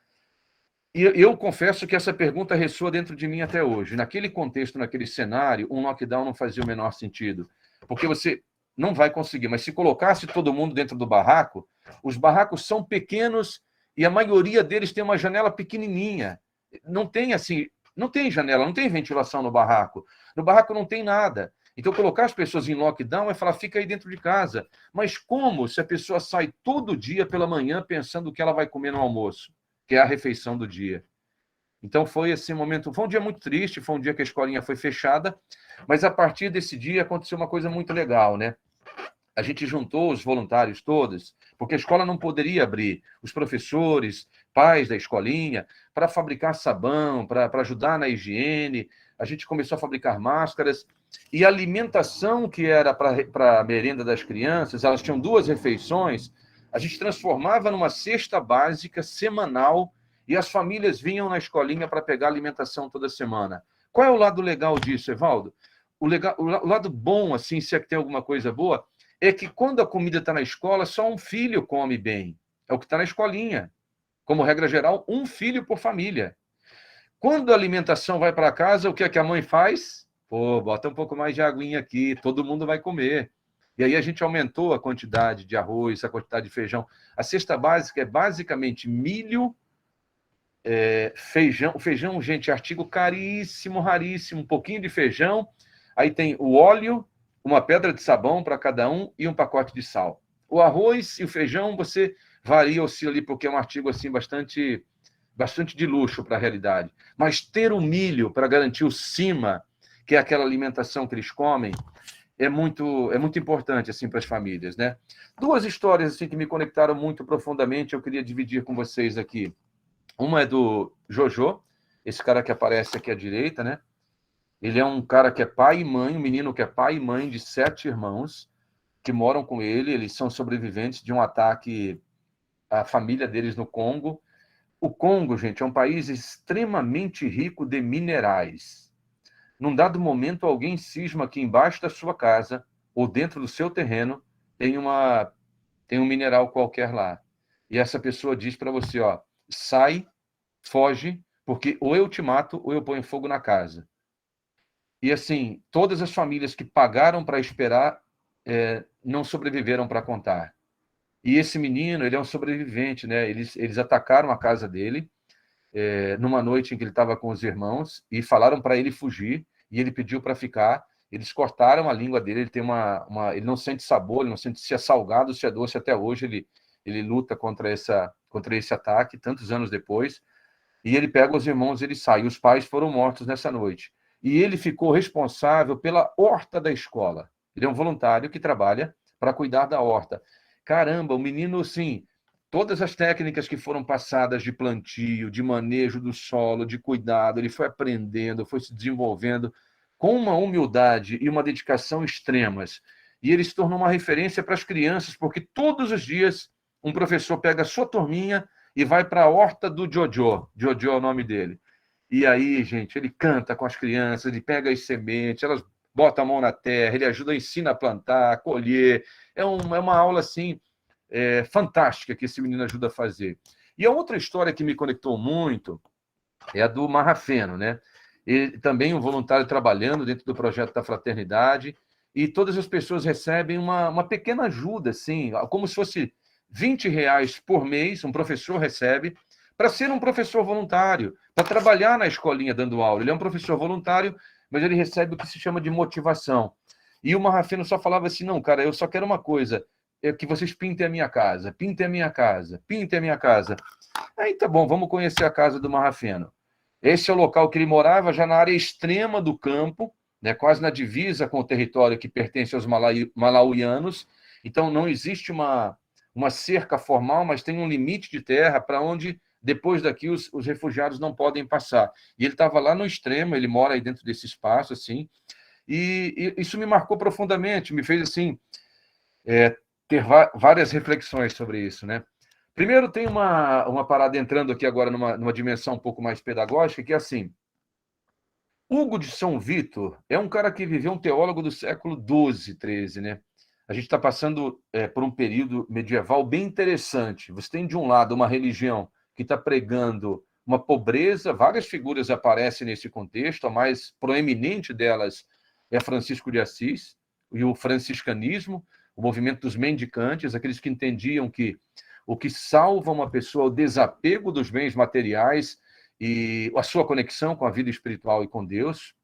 e eu confesso que essa pergunta ressoa dentro de mim até hoje. Naquele contexto, naquele cenário, um lockdown não fazia o menor sentido. Porque você não vai conseguir, mas se colocasse todo mundo dentro do barraco, os barracos são pequenos e a maioria deles tem uma janela pequenininha. Não tem assim, não tem janela, não tem ventilação no barraco. No barraco não tem nada. Então, colocar as pessoas em lockdown é falar, fica aí dentro de casa. Mas como se a pessoa sai todo dia pela manhã pensando o que ela vai comer no almoço? Que é a refeição do dia. Então foi esse momento, foi um dia muito triste, foi um dia que a escolinha foi fechada, mas a partir desse dia aconteceu uma coisa muito legal, né? A gente juntou os voluntários todos, porque a escola não poderia abrir, os professores, pais da escolinha, para fabricar sabão, para ajudar na higiene, a gente começou a fabricar máscaras, e a alimentação que era para a merenda das crianças, elas tinham 2 refeições, a gente transformava numa cesta básica semanal e as famílias vinham na escolinha para pegar alimentação toda semana. Qual é o lado legal disso, Evaldo? O lado bom, assim, se é que tem alguma coisa boa, é que quando a comida está na escola, só um filho come bem. É o que está na escolinha. Como regra geral, um filho por família. Quando a alimentação vai para casa, o que é que a mãe faz? Pô, bota um pouco mais de aguinha aqui, todo mundo vai comer. E aí a gente aumentou a quantidade de arroz, a quantidade de feijão. A cesta básica é basicamente milho, feijão. O feijão, gente, é artigo caríssimo, raríssimo. Um pouquinho de feijão. Aí tem o óleo, uma pedra de sabão para cada um e um pacote de sal. O arroz e o feijão, você varia, oscila ali, porque é um artigo assim bastante de luxo para a realidade. Mas ter o milho para garantir o cima, que é aquela alimentação que eles comem, é muito importante assim para as famílias, né? 2 histórias assim que me conectaram muito profundamente, eu queria dividir com vocês aqui. Uma é do Jojo, esse cara que aparece aqui à direita, né? Ele é um cara que é pai e mãe, um menino que é pai e mãe de 7 irmãos que moram com ele, eles são sobreviventes de um ataque à família deles no Congo. O Congo, gente, é um país extremamente rico de minerais. Num dado momento, alguém cisma que embaixo da sua casa ou dentro do seu terreno tem um mineral qualquer lá. E essa pessoa diz para você, ó, sai, foge, porque ou eu te mato ou eu ponho fogo na casa. E assim, todas as famílias que pagaram para esperar não sobreviveram para contar. E esse menino, ele é um sobrevivente, né? Eles atacaram a casa dele numa noite em que ele estava com os irmãos e falaram para ele fugir e ele pediu para ficar. Eles cortaram a língua dele, ele tem ele não sente sabor, ele não sente se é salgado, se é doce. Até hoje ele luta contra esse ataque, tantos anos depois. E ele pega os irmãos, ele sai. Os pais foram mortos nessa noite. E ele ficou responsável pela horta da escola. Ele é um voluntário que trabalha para cuidar da horta. Caramba, o menino, assim, todas as técnicas que foram passadas de plantio, de manejo do solo, de cuidado, ele foi aprendendo, foi se desenvolvendo com uma humildade e uma dedicação extremas. E ele se tornou uma referência para as crianças, porque todos os dias um professor pega a sua turminha e vai para a horta do Jojo. Jojo é o nome dele. E aí, gente, ele canta com as crianças, ele pega as sementes, elas botam a mão na terra, ele ajuda, ensina a plantar, a colher. É uma aula, assim, fantástica que esse menino ajuda a fazer. E a outra história que me conectou muito é a do Marrafeno, né? Ele também um voluntário trabalhando dentro do projeto da Fraternidade, e todas as pessoas recebem uma pequena ajuda, assim, como se fosse R$ 20 por mês, um professor recebe, para ser um professor voluntário, para trabalhar na escolinha dando aula. Ele é um professor voluntário, mas ele recebe o que se chama de motivação. E o Marrafeno só falava assim, não, cara, eu só quero uma coisa, é que vocês pintem a minha casa, pintem a minha casa, pintem a minha casa. Aí tá bom, vamos conhecer a casa do Marrafeno. Esse é o local que ele morava, já na área extrema do campo, né, quase na divisa com o território que pertence aos malauianos. Então, não existe uma cerca formal, mas tem um limite de terra para onde, depois daqui, os refugiados não podem passar. E ele estava lá no extremo, ele mora aí dentro desse espaço, assim, e isso me marcou profundamente, me fez, assim, ter várias reflexões sobre isso, né? Primeiro, tem uma parada entrando aqui agora numa dimensão um pouco mais pedagógica, que é assim, Hugo de São Vitor é um cara que viveu, um teólogo do século XII, XIII, né? A gente está passando por um período medieval bem interessante. Você tem, de um lado, uma religião que está pregando uma pobreza, várias figuras aparecem nesse contexto, a mais proeminente delas é Francisco de Assis e o franciscanismo, o movimento dos mendicantes, aqueles que entendiam que o que salva uma pessoa é o desapego dos bens materiais e a sua conexão com a vida espiritual e com Deus.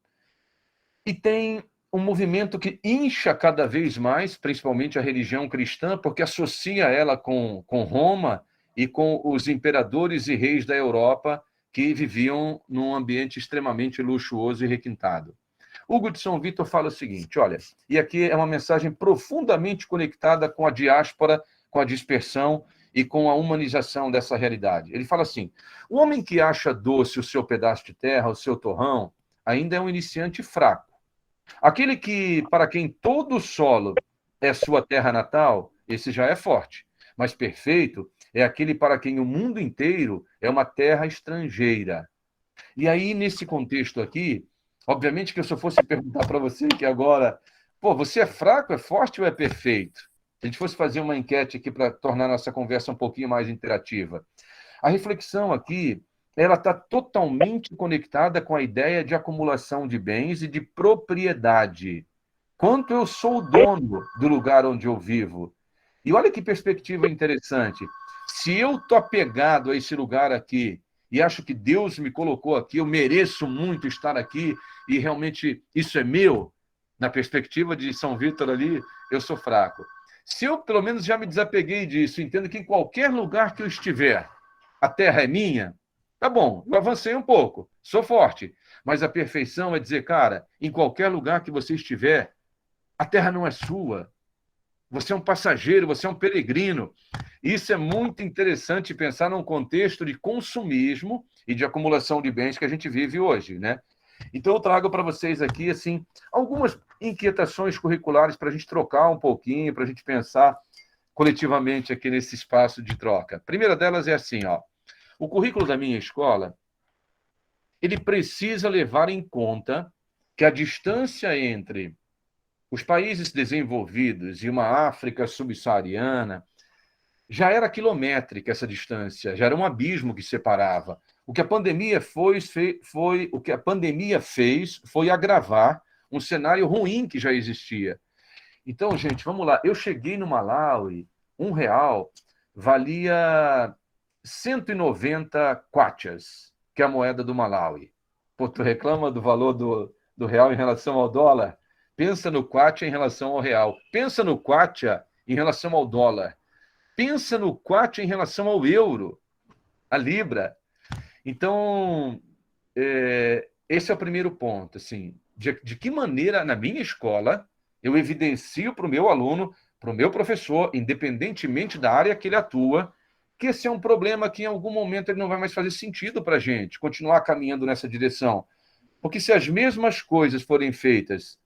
E tem um movimento que incha cada vez mais, principalmente a religião cristã, porque associa ela com Roma e com os imperadores e reis da Europa que viviam num ambiente extremamente luxuoso e requintado. Hugo de São Vitor fala o seguinte, olha, e aqui é uma mensagem profundamente conectada com a diáspora, com a dispersão e com a humanização dessa realidade. Ele fala assim, o homem que acha doce o seu pedaço de terra, o seu torrão, ainda é um iniciante fraco. Aquele para quem todo o solo é sua terra natal, esse já é forte. Mas perfeito é aquele para quem o mundo inteiro é uma terra estrangeira. E aí, nesse contexto aqui, obviamente que se eu fosse perguntar para você que agora, você é fraco, é forte ou é perfeito? Se a gente fosse fazer uma enquete aqui para tornar nossa conversa um pouquinho mais interativa. A reflexão aqui, ela está totalmente conectada com a ideia de acumulação de bens e de propriedade. Quanto eu sou o dono do lugar onde eu vivo? E olha que perspectiva interessante. Se eu estou apegado a esse lugar aqui e acho que Deus me colocou aqui, eu mereço muito estar aqui e realmente isso é meu, na perspectiva de São Vítor ali, eu sou fraco. Se eu, pelo menos, já me desapeguei disso, entendo que em qualquer lugar que eu estiver, a terra é minha, tá bom, eu avancei um pouco, sou forte. Mas a perfeição é dizer, cara, em qualquer lugar que você estiver, a terra não é sua. Você é um passageiro, você é um peregrino. Isso é muito interessante pensar num contexto de consumismo e de acumulação de bens que a gente vive hoje, né? Então, eu trago para vocês aqui, assim, algumas inquietações curriculares para a gente trocar um pouquinho, para a gente pensar coletivamente aqui nesse espaço de troca. A primeira delas é assim, ó. O currículo da minha escola, ele precisa levar em conta que a distância entre os países desenvolvidos e uma África subsaariana já era quilométrica essa distância, já era um abismo que separava. O que a pandemia o que a pandemia fez foi agravar um cenário ruim que já existia. Então, gente, vamos lá. Eu cheguei no Malawi, R$ 1 valia 190 kwachas, que é a moeda do Malawi. Pô, tu reclama do valor do real em relação ao dólar? Pensa no kwacha em relação ao real. Pensa no kwacha em relação ao dólar. Pensa no kwacha em relação ao euro, a libra. Então, esse é o primeiro ponto. Assim, de que maneira, na minha escola, eu evidencio para o meu aluno, para o meu professor, independentemente da área que ele atua, que esse é um problema que em algum momento ele não vai mais fazer sentido para a gente, continuar caminhando nessa direção. Porque se as mesmas coisas forem feitas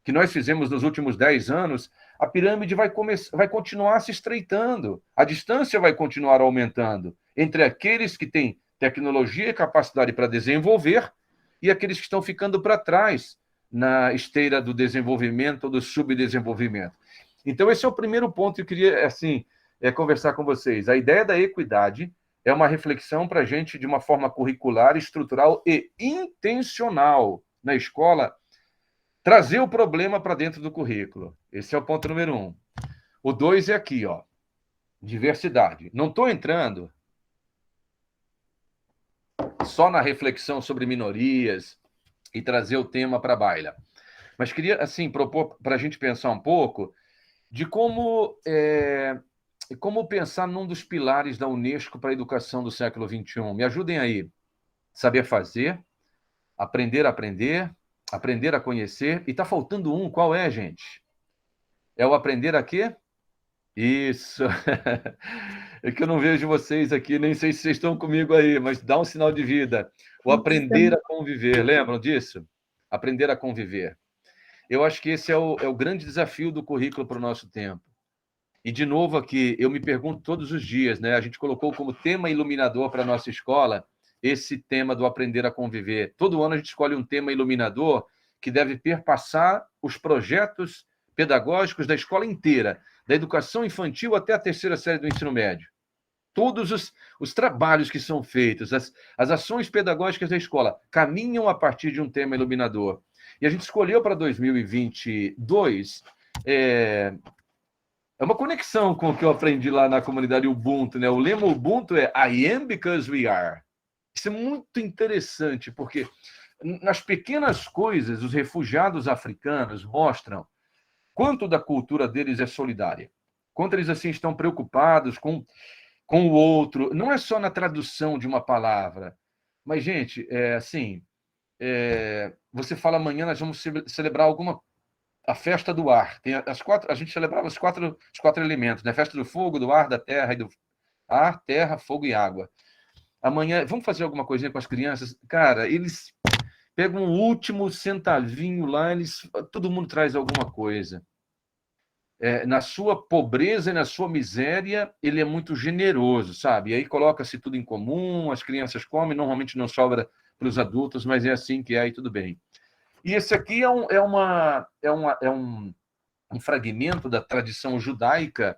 que nós fizemos nos últimos 10 anos, a pirâmide vai continuar se estreitando, a distância vai continuar aumentando entre aqueles que têm tecnologia e capacidade para desenvolver e aqueles que estão ficando para trás na esteira do desenvolvimento ou do subdesenvolvimento. Então, esse é o primeiro ponto que eu queria conversar com vocês. A ideia da equidade é uma reflexão para a gente de uma forma curricular, estrutural e intencional na escola, trazer o problema para dentro do currículo. Esse é o ponto número 1. O 2 é aqui, ó. diversidade. Não estou entrando só na reflexão sobre minorias e trazer o tema para a baila, mas queria, assim, propor para a gente pensar um pouco de como pensar num dos pilares da Unesco para a educação do século XXI. Me ajudem aí. Saber fazer, aprender a aprender, aprender a conhecer. E está faltando um. Qual é, gente? É o aprender a quê? Isso. É que eu não vejo vocês aqui, nem sei se vocês estão comigo aí, mas dá um sinal de vida. O aprender a conviver. Lembram disso? Aprender a conviver. Eu acho que esse é o grande desafio do currículo para o nosso tempo. E, de novo, aqui, eu me pergunto todos os dias, né? A gente colocou como tema iluminador para a nossa escola esse tema do aprender a conviver. Todo ano a gente escolhe um tema iluminador que deve perpassar os projetos pedagógicos da escola inteira, da educação infantil até a terceira série do ensino médio. Todos os trabalhos que são feitos, as ações pedagógicas da escola caminham a partir de um tema iluminador. E a gente escolheu para 2022 é uma conexão com o que eu aprendi lá na comunidade Ubuntu, né? O lema Ubuntu é I am because we are. Isso é muito interessante, porque nas pequenas coisas, os refugiados africanos mostram quanto da cultura deles é solidária, quanto eles assim estão preocupados com o outro. Não é só na tradução de uma palavra, mas, gente, você fala amanhã nós vamos celebrar a festa do ar. Tem a gente celebrava os quatro elementos, né? A festa do fogo, do ar, da terra e do ar, terra, fogo e água. Amanhã, vamos fazer alguma coisinha com as crianças? Cara, eles pegam o último centavinho lá, todo mundo traz alguma coisa. Na sua pobreza e na sua miséria, ele é muito generoso, sabe? E aí coloca-se tudo em comum, as crianças comem, normalmente não sobra para os adultos, mas é assim que é e tudo bem. E esse aqui é um fragmento da tradição judaica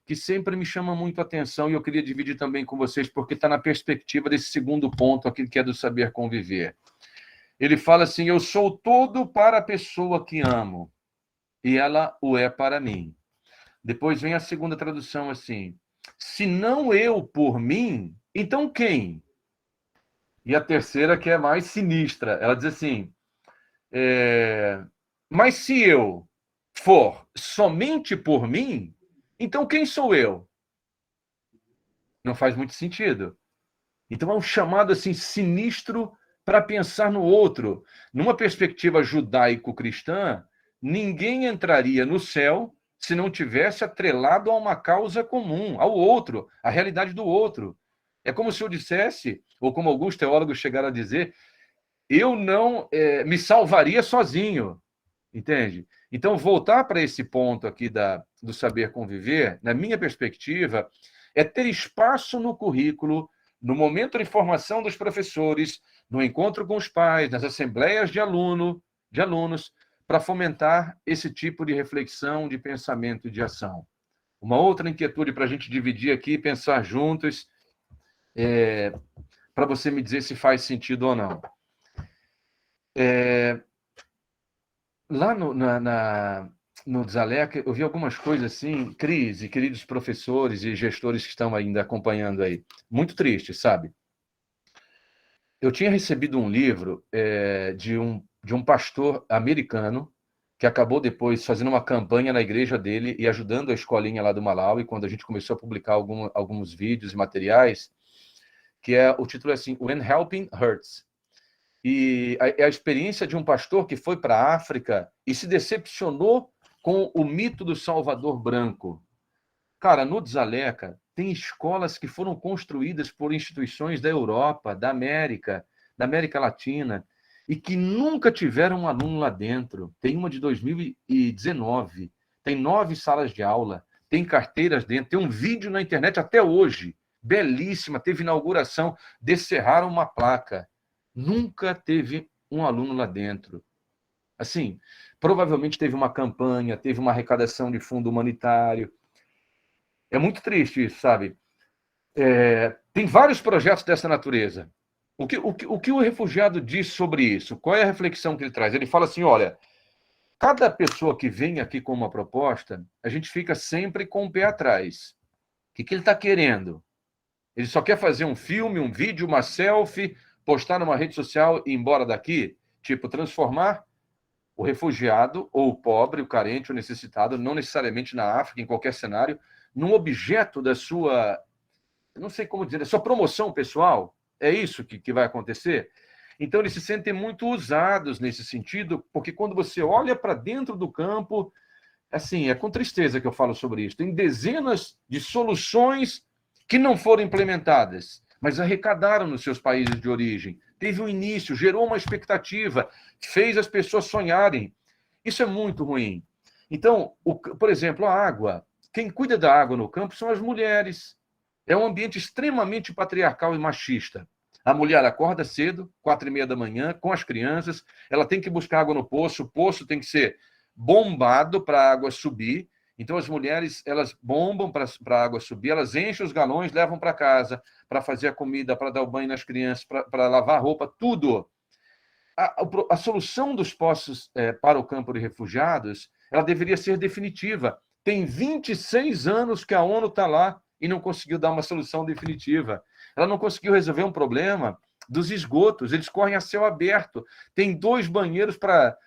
que sempre me chama muito a atenção e eu queria dividir também com vocês, porque está na perspectiva desse segundo ponto, aquele que é do saber conviver. Ele fala assim, eu sou todo para a pessoa que amo, e ela o é para mim. Depois vem a segunda tradução assim, se não eu por mim, então quem? E a terceira, que é mais sinistra, ela diz assim, mas se eu for somente por mim, então quem sou eu? Não faz muito sentido. Então é um chamado assim sinistro para pensar no outro. Numa perspectiva judaico-cristã, ninguém entraria no céu se não tivesse atrelado a uma causa comum, ao outro, à realidade do outro. É como se eu dissesse, ou como alguns teólogos chegaram a dizer, eu não me salvaria sozinho, entende? Então, voltar para esse ponto aqui do saber conviver, na minha perspectiva, é ter espaço no currículo, no momento de formação dos professores, no encontro com os pais, nas assembleias de alunos, para fomentar esse tipo de reflexão, de pensamento e de ação. Uma outra inquietude para a gente dividir aqui e pensar juntos, para você me dizer se faz sentido ou não. Lá no Desalec, eu vi algumas coisas assim, Cris e queridos professores e gestores que estão ainda acompanhando aí, muito tristes, sabe? Eu tinha recebido um livro de um pastor americano que acabou depois fazendo uma campanha na igreja dele e ajudando a escolinha lá do Malawi, quando a gente começou a publicar alguns vídeos e materiais, o título é assim, When Helping Hurts. E a experiência de um pastor que foi para a África e se decepcionou com o mito do Salvador branco. Cara, no Dzaleka, tem escolas que foram construídas por instituições da Europa, da América Latina, e que nunca tiveram um aluno lá dentro. Tem uma de 2019, tem 9 salas de aula, tem carteiras dentro, tem um vídeo na internet até hoje, belíssima, teve inauguração, descerraram uma placa. Nunca teve um aluno lá dentro. Assim, provavelmente teve uma campanha, teve uma arrecadação de fundo humanitário. É muito triste isso, sabe? Tem vários projetos dessa natureza. O que o refugiado diz sobre isso? Qual é a reflexão que ele traz? Ele fala assim, olha, cada pessoa que vem aqui com uma proposta, a gente fica sempre com o pé atrás. que ele está querendo? Ele só quer fazer um filme, um vídeo, uma selfie, postar numa rede social e ir embora daqui? Tipo, transformar o refugiado, ou o pobre, o carente, o necessitado, não necessariamente na África, em qualquer cenário, num objeto da sua, não sei como dizer, da sua promoção pessoal? É isso que vai acontecer? Então, eles se sentem muito usados nesse sentido, porque quando você olha para dentro do campo, assim, é com tristeza que eu falo sobre isso, tem dezenas de soluções que não foram implementadas, mas arrecadaram nos seus países de origem. Teve um início, gerou uma expectativa, fez as pessoas sonharem. Isso é muito ruim. Então, por exemplo, a água. Quem cuida da água no campo são as mulheres. É um ambiente extremamente patriarcal e machista. A mulher acorda cedo, 4h30 da manhã, com as crianças, ela tem que buscar água no poço, o poço tem que ser bombado para a água subir. Então, as mulheres, elas bombam para a água subir, elas enchem os galões, levam para casa, para fazer a comida, para dar o banho nas crianças, para lavar a roupa, tudo. A solução dos poços para o campo de refugiados, ela deveria ser definitiva. Tem 26 anos que a ONU está lá e não conseguiu dar uma solução definitiva. Ela não conseguiu resolver um problema dos esgotos, eles correm a céu aberto. Tem 2 banheiros para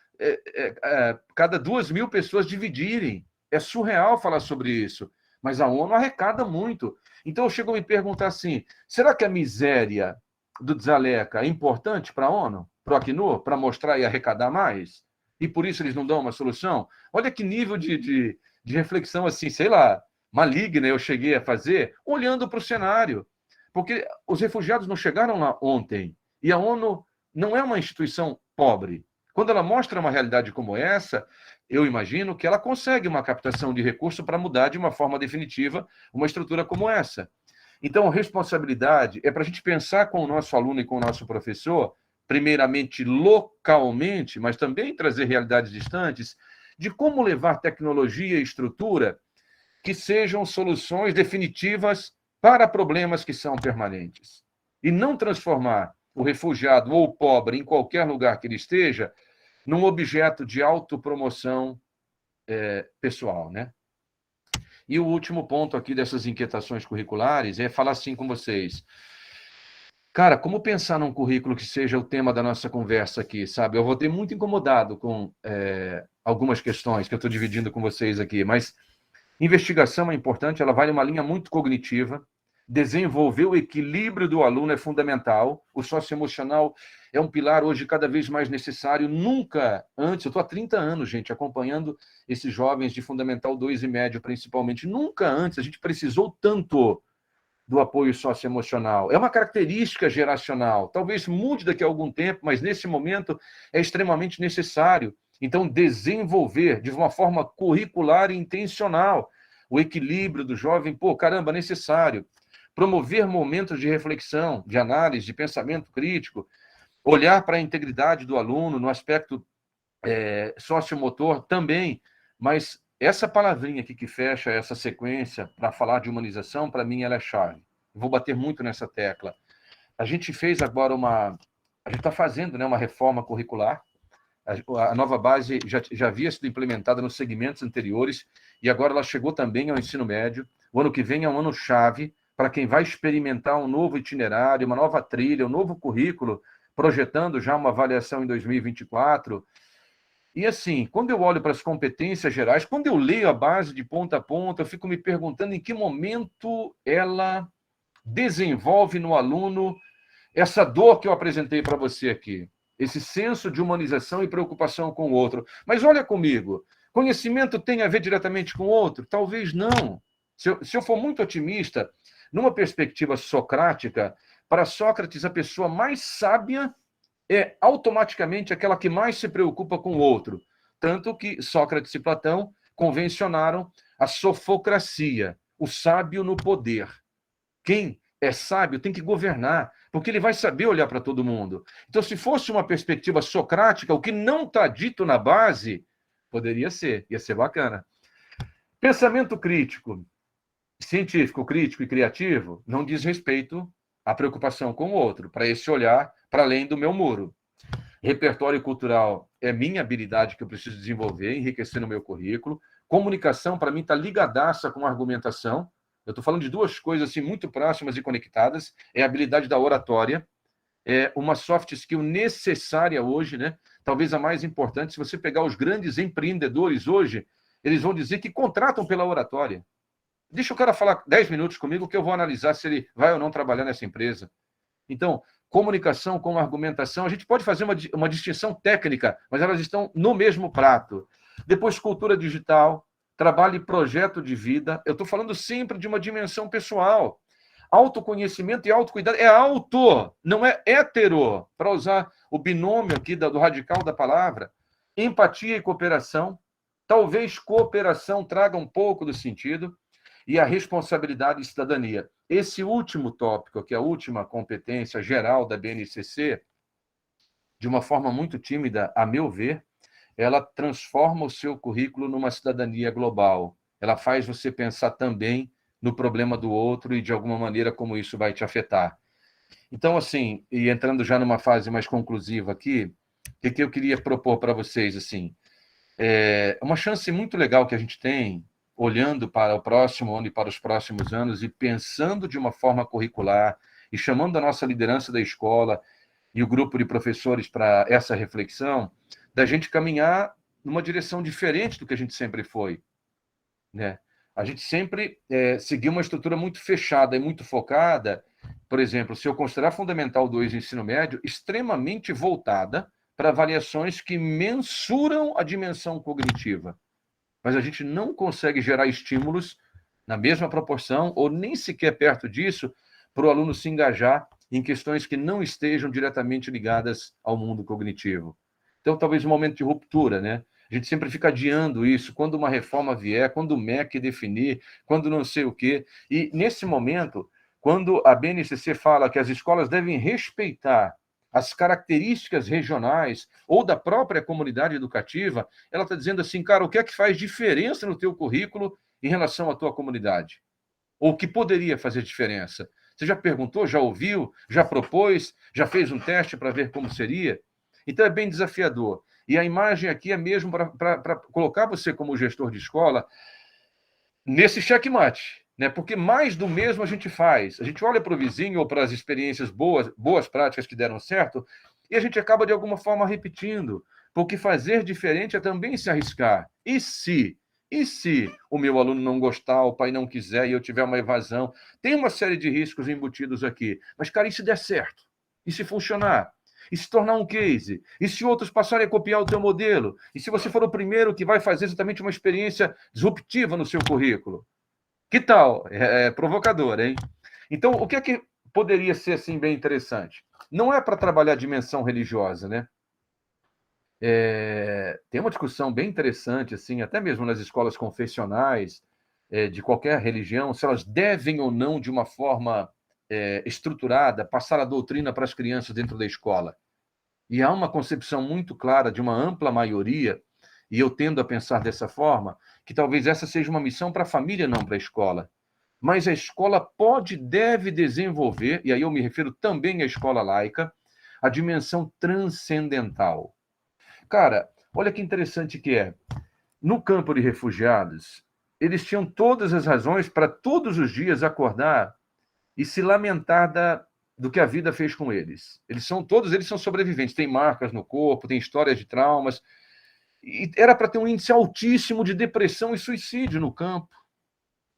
cada 2.000 pessoas dividirem. É surreal falar sobre isso, mas a ONU arrecada muito. Então eu chego a me perguntar assim, será que a miséria do Dzaleka é importante para a ONU, para o Acnur, para mostrar e arrecadar mais? E por isso eles não dão uma solução? Olha que nível de reflexão, assim, sei lá, maligna eu cheguei a fazer, olhando para o cenário. Porque os refugiados não chegaram lá ontem, e a ONU não é uma instituição pobre. Quando ela mostra uma realidade como essa, eu imagino que ela consegue uma captação de recurso para mudar de uma forma definitiva uma estrutura como essa. Então, responsabilidade é para a gente pensar com o nosso aluno e com o nosso professor, primeiramente localmente, mas também trazer realidades distantes, de como levar tecnologia e estrutura que sejam soluções definitivas para problemas que são permanentes. E não transformar o refugiado ou o pobre, em qualquer lugar que ele esteja, num objeto de autopromoção pessoal, né? E o último ponto aqui dessas inquietações curriculares é falar assim com vocês. Cara, como pensar num currículo que seja o tema da nossa conversa aqui, sabe? Eu vou ter muito incomodado com algumas questões que eu estou dividindo com vocês aqui, mas investigação é importante, ela vai numa linha muito cognitiva. Desenvolver o equilíbrio do aluno é fundamental. O socioemocional é um pilar hoje cada vez mais necessário. Nunca antes, eu estou há 30 anos, gente, acompanhando esses jovens de Fundamental 2 e médio, principalmente. Nunca antes a gente precisou tanto do apoio socioemocional. É uma característica geracional. Talvez mude daqui a algum tempo, mas nesse momento é extremamente necessário. Então, desenvolver de uma forma curricular e intencional o equilíbrio do jovem, caramba, necessário. Promover momentos de reflexão, de análise, de pensamento crítico, olhar para a integridade do aluno no aspecto sociomotor também, mas essa palavrinha aqui que fecha essa sequência para falar de humanização, para mim, ela é chave. Vou bater muito nessa tecla. A gente fez agora a gente está fazendo, né, uma reforma curricular. A nova base já havia sido implementada nos segmentos anteriores e agora ela chegou também ao ensino médio. O ano que vem é um ano-chave para quem vai experimentar um novo itinerário, uma nova trilha, um novo currículo, projetando já uma avaliação em 2024. E assim, quando eu olho para as competências gerais, quando eu leio a base de ponta a ponta, eu fico me perguntando em que momento ela desenvolve no aluno essa dor que eu apresentei para você aqui, esse senso de humanização e preocupação com o outro. Mas olha comigo, conhecimento tem a ver diretamente com o outro? Talvez não. Se eu for muito otimista, numa perspectiva socrática, para Sócrates, a pessoa mais sábia é automaticamente aquela que mais se preocupa com o outro. Tanto que Sócrates e Platão convencionaram a sofocracia, o sábio no poder. Quem é sábio tem que governar, porque ele vai saber olhar para todo mundo. Então, se fosse uma perspectiva socrática, o que não está dito na base, poderia ser, ia ser bacana. Pensamento crítico, científico, crítico e criativo, não diz respeito à preocupação com o outro, para esse olhar para além do meu muro. Repertório cultural é minha habilidade que eu preciso desenvolver, enriquecer no meu currículo. Comunicação, para mim, está ligadaça com argumentação. Eu estou falando de duas coisas assim, muito próximas e conectadas. É a habilidade da oratória, é uma soft skill necessária hoje, né? Talvez a mais importante. Se você pegar os grandes empreendedores hoje, eles vão dizer que contratam pela oratória. Deixa o cara falar 10 minutos comigo que eu vou analisar se ele vai ou não trabalhar nessa empresa. Então, comunicação com argumentação, a gente pode fazer uma distinção técnica, mas elas estão no mesmo prato. Depois, cultura digital, trabalho e projeto de vida. Eu estou falando sempre de uma dimensão pessoal. Autoconhecimento e autocuidado é auto, não é hétero, para usar o binômio aqui do radical da palavra. Empatia e cooperação. Talvez cooperação traga um pouco do sentido. E a responsabilidade e cidadania. Esse último tópico, que é a última competência geral da BNCC, de uma forma muito tímida, a meu ver, ela transforma o seu currículo numa cidadania global. Ela faz você pensar também no problema do outro e, de alguma maneira, como isso vai te afetar. Então, assim, e entrando já numa fase mais conclusiva aqui, o que eu queria propor para vocês, assim, uma chance muito legal que a gente tem, olhando para o próximo ano e para os próximos anos e pensando de uma forma curricular e chamando a nossa liderança da escola e o grupo de professores para essa reflexão, da gente caminhar numa direção diferente do que a gente sempre foi, né? A gente sempre seguiu uma estrutura muito fechada e muito focada, por exemplo, se eu considerar Fundamental 2 ensino médio, extremamente voltada para avaliações que mensuram a dimensão cognitiva. Mas a gente não consegue gerar estímulos na mesma proporção, ou nem sequer perto disso, para o aluno se engajar em questões que não estejam diretamente ligadas ao mundo cognitivo. Então, talvez um momento de ruptura, né? A gente sempre fica adiando isso, quando uma reforma vier, quando o MEC definir, quando não sei o quê. E, nesse momento, quando a BNCC fala que as escolas devem respeitar as características regionais ou da própria comunidade educativa, ela está dizendo assim, cara, o que é que faz diferença no teu currículo em relação à tua comunidade? Ou o que poderia fazer diferença? Você já perguntou, já ouviu, já propôs, já fez um teste para ver como seria? Então é bem desafiador. E a imagem aqui é mesmo para colocar você como gestor de escola nesse checkmate, né? Porque mais do mesmo a gente faz. A gente olha para o vizinho ou para as experiências boas práticas que deram certo, e a gente acaba de alguma forma repetindo. Porque fazer diferente é também se arriscar. E se? E se o meu aluno não gostar, o pai não quiser e eu tiver uma evasão? Tem uma série de riscos embutidos aqui. Mas, cara, e se der certo? E se funcionar? E se tornar um case? E se outros passarem a copiar o teu modelo? E se você for o primeiro que vai fazer exatamente uma experiência disruptiva no seu currículo? Que tal? É provocador, hein? Então, o que é que poderia ser assim bem interessante? Não é para trabalhar a dimensão religiosa, né? Tem uma discussão bem interessante, assim, até mesmo nas escolas confessionais, de qualquer religião, se elas devem ou não, de uma forma estruturada, passar a doutrina para as crianças dentro da escola. E há uma concepção muito clara de uma ampla maioria, e eu tendo a pensar dessa forma, que talvez essa seja uma missão para a família, não para a escola. Mas a escola pode, deve desenvolver, e aí eu me refiro também à escola laica, a dimensão transcendental. Cara, olha que interessante que é. No campo de refugiados, eles tinham todas as razões para todos os dias acordar e se lamentar do que a vida fez com eles. Todos eles são sobreviventes, têm marcas no corpo, têm histórias de traumas. E era para ter um índice altíssimo de depressão e suicídio no campo.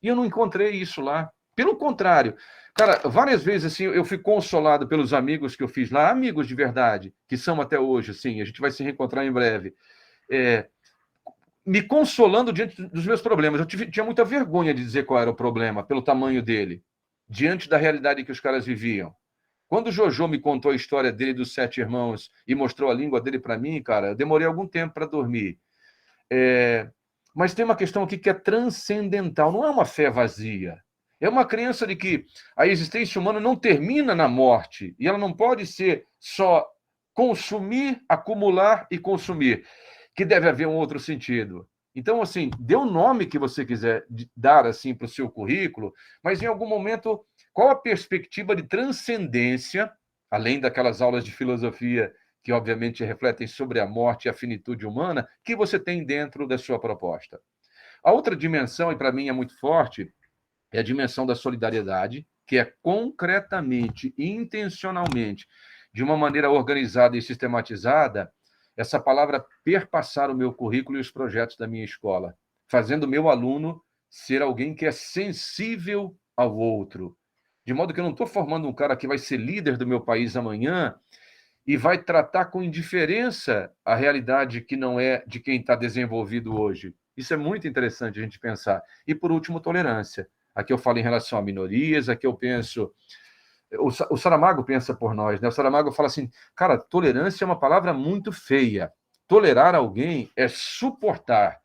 E eu não encontrei isso lá. Pelo contrário, cara, várias vezes assim, eu fui consolado pelos amigos que eu fiz lá, amigos de verdade, que são até hoje, assim, a gente vai se reencontrar em breve, me consolando diante dos meus problemas. Eu tinha muita vergonha de dizer qual era o problema, pelo tamanho dele, diante da realidade que os caras viviam. Quando o Jojo me contou a história dele dos 7 irmãos e mostrou a língua dele para mim, cara, eu demorei algum tempo para dormir. Mas tem uma questão aqui que é transcendental, não é uma fé vazia. É uma crença de que a existência humana não termina na morte, e ela não pode ser só consumir, acumular e consumir, que deve haver um outro sentido. Então, assim, dê o nome que você quiser dar assim para o seu currículo, mas em algum momento, qual a perspectiva de transcendência, além daquelas aulas de filosofia que obviamente refletem sobre a morte e a finitude humana, que você tem dentro da sua proposta? A outra dimensão, e para mim é muito forte, é a dimensão da solidariedade, que é concretamente, intencionalmente, de uma maneira organizada e sistematizada, essa palavra perpassar o meu currículo e os projetos da minha escola, fazendo o meu aluno ser alguém que é sensível ao outro. De modo que eu não estou formando um cara que vai ser líder do meu país amanhã e vai tratar com indiferença a realidade que não é de quem está desenvolvido hoje. Isso é muito interessante a gente pensar. E, por último, tolerância. Aqui eu falo em relação a minorias, aqui eu penso... O Saramago pensa por nós, né? O Saramago fala assim, cara, tolerância é uma palavra muito feia. Tolerar alguém é suportar.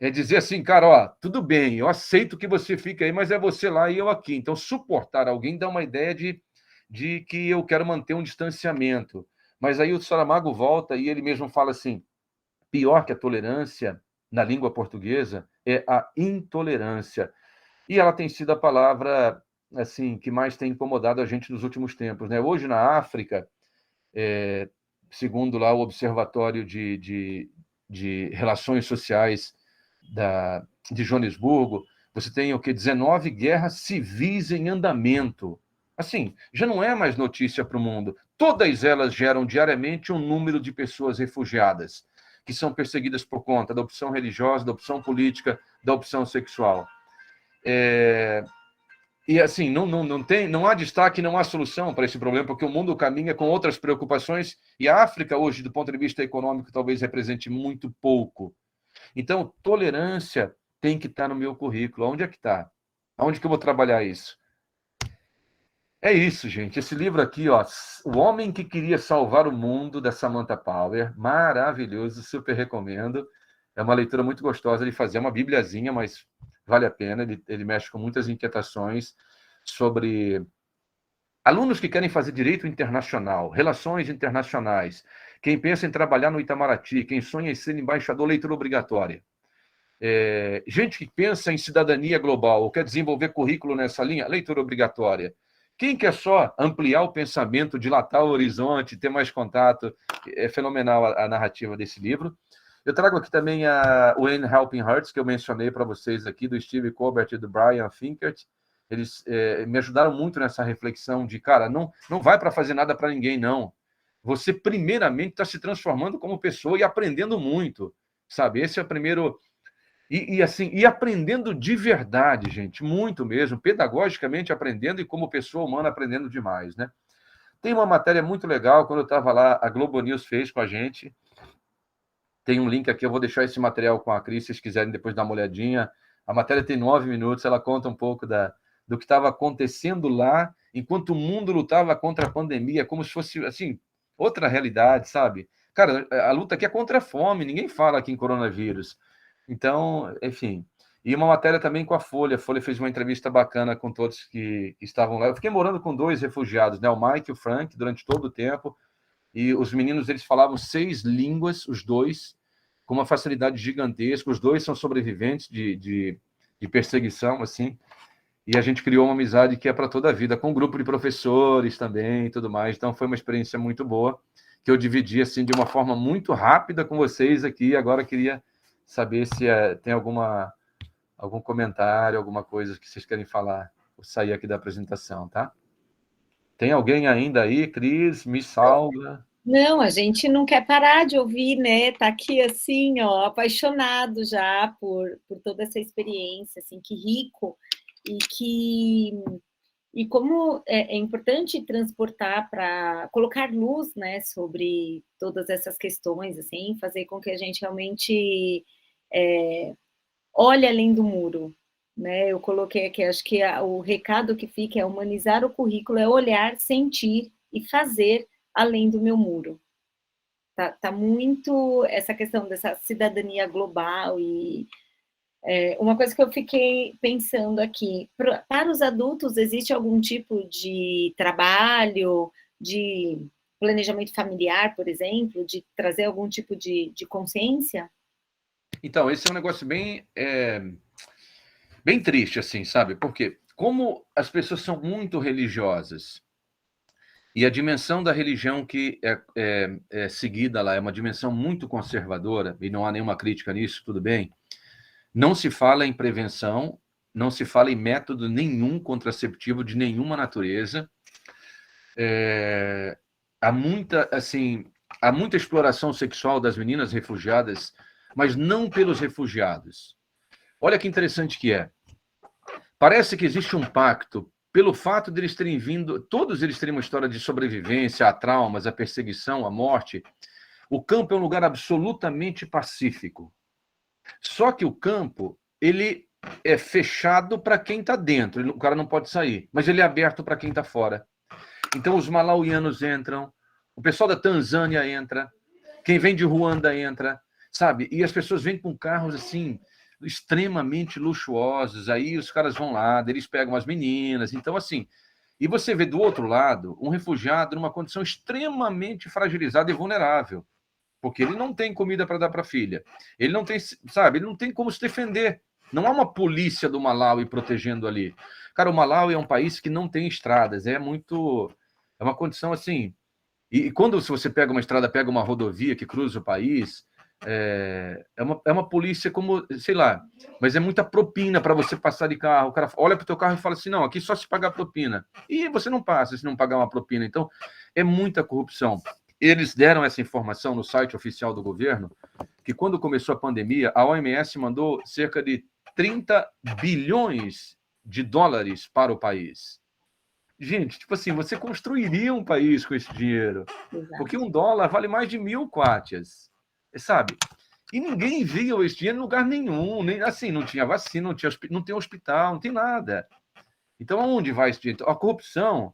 É dizer assim, cara, ó, tudo bem, eu aceito que você fique aí, mas é você lá e eu aqui. Então, suportar alguém dá uma ideia de que eu quero manter um distanciamento. Mas aí o Saramago volta e ele mesmo fala assim, pior que a tolerância na língua portuguesa é a intolerância. E ela tem sido a palavra assim que mais tem incomodado a gente nos últimos tempos, né? Hoje na África, segundo lá o Observatório de Relações Sociais de Joanesburgo, você tem o que 19 guerras civis em andamento. Assim, já não é mais notícia para o mundo. Todas elas geram diariamente um número de pessoas refugiadas que são perseguidas por conta da opção religiosa, da opção política, da opção sexual. E assim, não há destaque, não há solução para esse problema, porque o mundo caminha com outras preocupações e a África hoje, do ponto de vista econômico, talvez represente muito pouco. Então, tolerância tem que estar no meu currículo. Onde é que está? Onde que eu vou trabalhar isso? É isso, gente. Esse livro aqui, ó, O Homem que Queria Salvar o Mundo, da Samantha Power. Maravilhoso, super recomendo. É uma leitura muito gostosa de fazer, é uma bibliazinha, mas vale a pena. Ele mexe com muitas inquietações sobre alunos que querem fazer direito internacional, relações internacionais, quem pensa em trabalhar no Itamaraty, quem sonha em ser embaixador, leitura obrigatória. Gente que pensa em cidadania global ou quer desenvolver currículo nessa linha, leitura obrigatória. Quem quer só ampliar o pensamento, dilatar o horizonte, ter mais contato, é fenomenal a narrativa desse livro. Eu trago aqui também o When Helping Hurts, que eu mencionei para vocês aqui, do Steve Colbert e do Brian Finkert. Eles me ajudaram muito nessa reflexão de, cara, não vai para fazer nada para ninguém, não. Você, primeiramente, está se transformando como pessoa e aprendendo muito, sabe? Esse é o primeiro... E aprendendo de verdade, gente, muito mesmo, pedagogicamente aprendendo e como pessoa humana aprendendo demais, né? Tem uma matéria muito legal, quando eu estava lá, a Globo News fez com a gente. Tem um link aqui, eu vou deixar esse material com a Cris, se vocês quiserem depois dar uma olhadinha. A matéria tem 9 minutos, ela conta um pouco do que estava acontecendo lá, enquanto o mundo lutava contra a pandemia, como se fosse, assim, outra realidade, sabe? Cara, a luta aqui é contra a fome, ninguém fala aqui em coronavírus. Então, enfim. E uma matéria também com a Folha. A Folha fez uma entrevista bacana com todos que estavam lá. Eu fiquei morando com 2 refugiados, né? O Mike e o Frank, durante todo o tempo. E os meninos, eles falavam 6 línguas, os 2, com uma facilidade gigantesca. Os 2 são sobreviventes de perseguição, assim. E a gente criou uma amizade que é para toda a vida, com um grupo de professores também e tudo mais. Então, foi uma experiência muito boa, que eu dividi, assim, de uma forma muito rápida com vocês aqui. Agora, queria saber se tem algum comentário, alguma coisa que vocês querem falar. Vou sair aqui da apresentação, tá? Tem alguém ainda aí, Cris? Me salva. Não, a gente não quer parar de ouvir, né? Tá aqui assim, ó, apaixonado já por toda essa experiência, assim, que rico e como é importante transportar para colocar luz, né, sobre todas essas questões, assim, fazer com que a gente realmente olhe além do muro, né? Eu coloquei aqui, acho que o recado que fica é humanizar o currículo, é olhar, sentir e fazer além do meu muro. Tá muito essa questão dessa cidadania global e uma coisa que eu fiquei pensando aqui, para os adultos existe algum tipo de trabalho, de planejamento familiar, por exemplo, de trazer algum tipo de consciência? Então, esse é um negócio bem triste, assim, sabe? Porque como as pessoas são muito religiosas e a dimensão da religião que é seguida lá é uma dimensão muito conservadora, e não há nenhuma crítica nisso, tudo bem, não se fala em prevenção, não se fala em método nenhum contraceptivo de nenhuma natureza. Há muita exploração sexual das meninas refugiadas, mas não pelos refugiados. Olha que interessante que é. Parece que existe um pacto pelo fato de eles terem vindo, todos eles terem uma história de sobrevivência a traumas, a perseguição, a morte. O campo é um lugar absolutamente pacífico. Só que o campo, ele é fechado para quem está dentro, o cara não pode sair, mas ele é aberto para quem está fora. Então os malauianos entram, o pessoal da Tanzânia entra, quem vem de Ruanda entra, sabe? E as pessoas vêm com carros assim extremamente luxuosos, aí os caras vão lá, eles pegam as meninas, então assim, e você vê do outro lado um refugiado numa condição extremamente fragilizada e vulnerável, porque ele não tem comida para dar para a filha, ele não tem, sabe, ele não tem como se defender. Não há uma polícia do Malawi protegendo ali. Cara, o Malawi é um país que não tem estradas, é uma condição assim. E quando se você pega uma estrada, pega uma rodovia que cruza o país, é uma polícia como, sei lá, mas é muita propina para você passar de carro. O cara olha para o teu carro e fala assim, não, aqui só se pagar propina. E você não passa se não pagar uma propina. Então, é muita corrupção. Eles deram essa informação no site oficial do governo, que quando começou a pandemia, a OMS mandou cerca de 30 bilhões de dólares para o país. Gente, tipo assim, você construiria um país com esse dinheiro. Exato. Porque $1 vale mais de 1.000 kwatas, sabe? E ninguém via esse dinheiro em lugar nenhum. Nem, assim, não tinha vacina, não tem hospital, não tem nada. Então, aonde vai esse dinheiro? A corrupção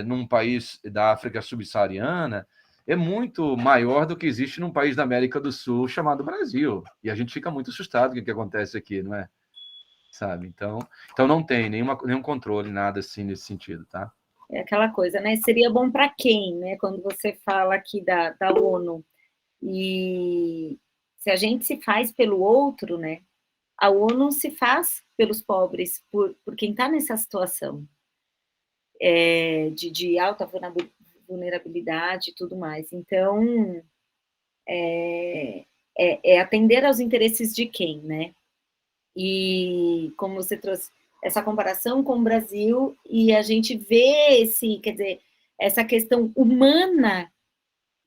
num país da África subsaariana é muito maior do que existe num país da América do Sul chamado Brasil. E a gente fica muito assustado com o que acontece aqui, não é? Sabe? Então não tem nenhum controle, nada assim nesse sentido, tá? É aquela coisa, né? Seria bom para quem, né? Quando você fala aqui da ONU. E se a gente se faz pelo outro, né? A ONU se faz pelos pobres, por quem está nessa situação de alta vulnerabilidade e tudo mais. Então, atender aos interesses de quem, né? E como você trouxe essa comparação com o Brasil, e a gente vê quer dizer, essa questão humana,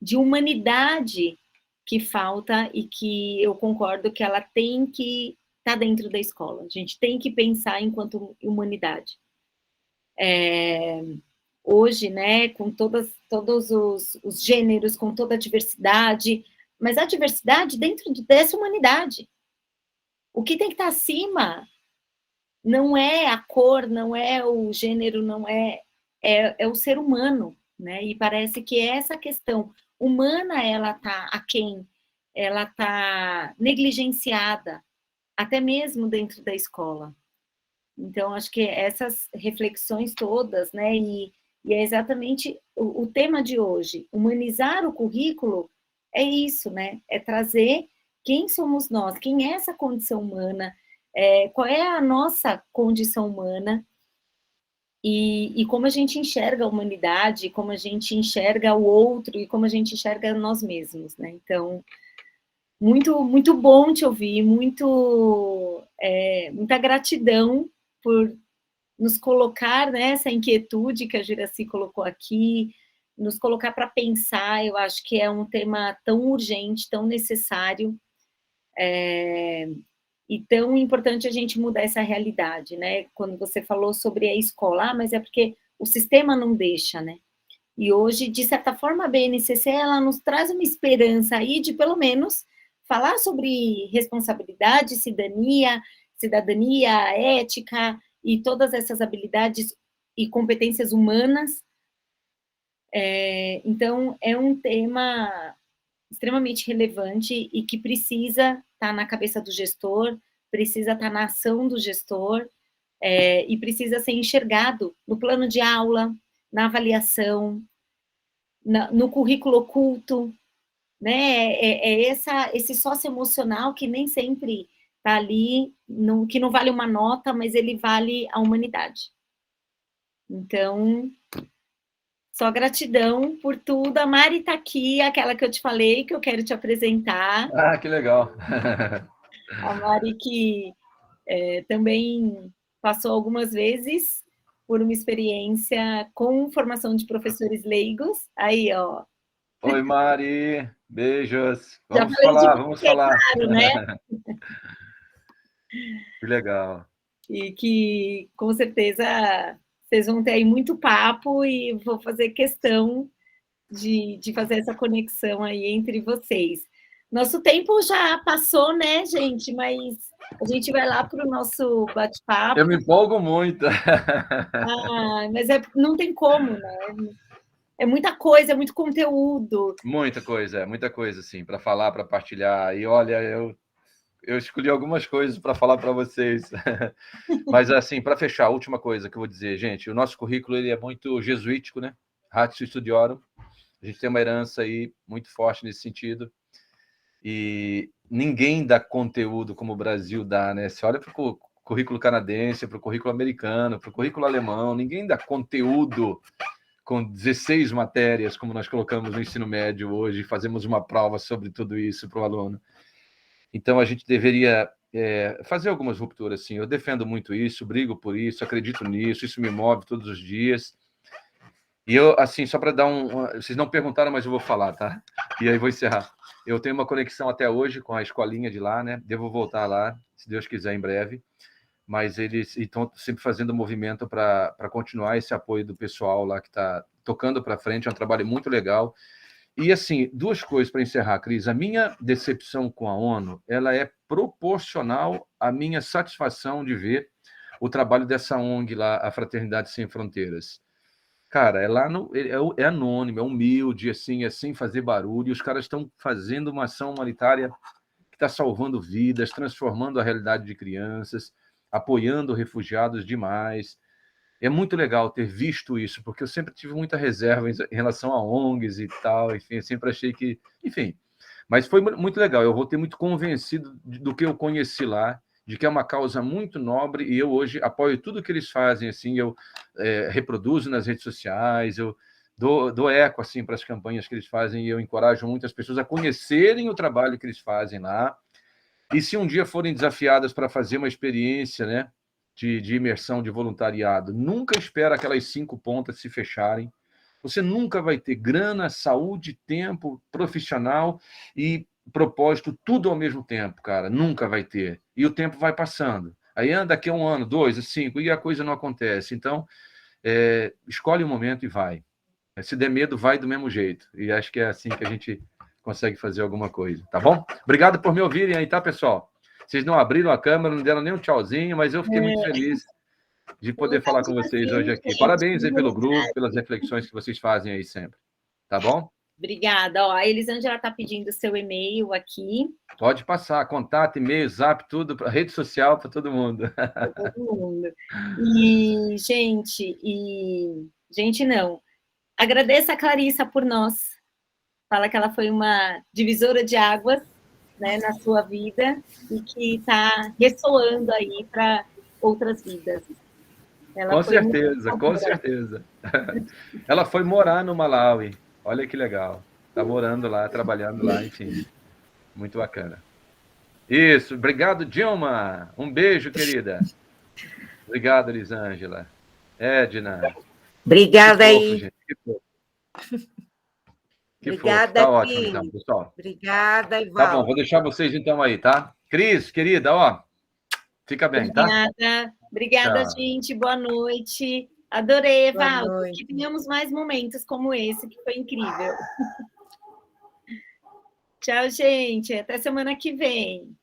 de humanidade que falta e que eu concordo que ela tem que estar dentro da escola. A gente tem que pensar enquanto humanidade. Hoje, né, com todos os gêneros, com toda a diversidade, mas a diversidade dentro dessa humanidade. O que tem que estar acima não é a cor, não é o gênero, não é o ser humano, né? E parece que essa questão humana, ela está aquém, ela está negligenciada, até mesmo dentro da escola. Então, acho que essas reflexões todas, né? E é exatamente o tema de hoje. Humanizar o currículo é isso, né? É trazer quem somos nós, quem é essa condição humana, qual é a nossa condição humana e como a gente enxerga a humanidade, como a gente enxerga o outro e como a gente enxerga nós mesmos, né? Então, muito, muito bom te ouvir, muita gratidão por nos colocar nessa inquietude que a Juracy colocou aqui, nos colocar para pensar. Eu acho que é um tema tão urgente, tão necessário, e tão importante a gente mudar essa realidade, né? Quando você falou sobre a escola, mas é porque o sistema não deixa, né? E hoje, de certa forma, a BNCC, ela nos traz uma esperança aí de, pelo menos, falar sobre responsabilidade, cidadania, ética e todas essas habilidades e competências humanas. Então, é um tema extremamente relevante e que precisa estar na cabeça do gestor, precisa estar na ação do gestor, e precisa ser enxergado no plano de aula, na avaliação, no currículo oculto, né? Esse socioemocional que nem sempre está ali, que não vale uma nota, mas ele vale a humanidade. Então, só gratidão por tudo. A Mari está aqui, aquela que eu te falei, que eu quero te apresentar. Ah, que legal. A Mari que também passou algumas vezes por uma experiência com formação de professores leigos. Aí, ó. Oi, Mari. Beijos. Já Vamos falei de falar, vamos você, falar. claro, né? Que legal. E que, com certeza, vocês vão ter aí muito papo e vou fazer questão de fazer essa conexão aí entre vocês. Nosso tempo já passou, né, gente? Mas a gente vai lá para o nosso bate-papo. Eu me empolgo muito. Mas não tem como, né? É muita coisa, é muito conteúdo. Muita coisa, sim, para falar, para partilhar. E olha, eu escolhi algumas coisas para falar para vocês. Mas, assim, para fechar, a última coisa que eu vou dizer, gente, o nosso currículo ele é muito jesuítico, né? Ratio Studiorum. A gente tem uma herança aí muito forte nesse sentido. E ninguém dá conteúdo como o Brasil dá, né? Você olha para o currículo canadense, para o currículo americano, para o currículo alemão, ninguém dá conteúdo com 16 matérias, como nós colocamos no ensino médio hoje, fazemos uma prova sobre tudo isso para o aluno. Então, a gente deveria fazer algumas rupturas, sim. Eu defendo muito isso, brigo por isso, acredito nisso, isso me move todos os dias. E eu, assim, só para dar vocês não perguntaram, mas eu vou falar, tá? E aí vou encerrar. Eu tenho uma conexão até hoje com a escolinha de lá, né? Devo voltar lá, se Deus quiser, em breve. Mas eles estão sempre fazendo movimento para continuar esse apoio do pessoal lá que está tocando para frente. É um trabalho muito legal. E, assim, duas coisas para encerrar, Cris. A minha decepção com a ONU, ela é proporcional à minha satisfação de ver o trabalho dessa ONG lá, a Fraternidade Sem Fronteiras. Cara, é anônimo, é humilde, assim, é sem fazer barulho. Os caras estão fazendo uma ação humanitária que está salvando vidas, transformando a realidade de crianças, apoiando refugiados demais. É muito legal ter visto isso, porque eu sempre tive muita reserva em relação a ONGs e tal, enfim, eu sempre achei que... Enfim, mas foi muito legal. Eu voltei muito convencido do que eu conheci lá, de que é uma causa muito nobre, e eu hoje apoio tudo que eles fazem, assim, eu reproduzo nas redes sociais, eu dou eco assim, para as campanhas que eles fazem, e eu encorajo muitas pessoas a conhecerem o trabalho que eles fazem lá, e se um dia forem desafiadas para fazer uma experiência, né, de imersão, de voluntariado, nunca espera aquelas 5 pontas se fecharem. Você nunca vai ter grana, saúde, tempo, profissional e propósito, tudo ao mesmo tempo, cara. Nunca vai ter. E o tempo vai passando. Aí daqui a 1 ano, 2, 5, e a coisa não acontece. Então, escolhe um momento e vai. Se der medo, vai do mesmo jeito. E acho que é assim que a gente consegue fazer alguma coisa, tá bom? Obrigado por me ouvirem aí, tá, pessoal? Vocês não abriram a câmera, não deram nem um tchauzinho, mas eu fiquei muito feliz de poder falar com vocês hoje aqui. Gente, Parabéns aí pelo grupo, pelas reflexões que vocês fazem aí sempre. Tá bom? Obrigada. Ó, a Elisângela está pedindo seu e-mail aqui. Pode passar, contato, e-mail, zap, tudo, para rede social, para todo mundo. Para todo mundo. E, gente, não. Agradeço a Clarissa por nós. Fala que ela foi uma divisora de águas, né, na sua vida e que está ressoando aí para outras vidas. Com certeza. Ela foi morar no Malawi. Olha que legal. Está morando lá, trabalhando lá, enfim. Muito bacana. Isso. Obrigado, Dilma. Um beijo, querida. Obrigado, Elisângela. Edna. Obrigada que fofo, aí. Gente. Que fofo. Obrigada, tá ótimo, então, pessoal. Obrigada, Ivaldo. Tá bom, vou deixar vocês então aí, tá? Cris, querida, ó, fica bem, tá? Obrigada, gente. Boa noite. Adorei, Evaldo. Que tenhamos mais momentos como esse, que foi incrível. Tchau, gente. Até semana que vem.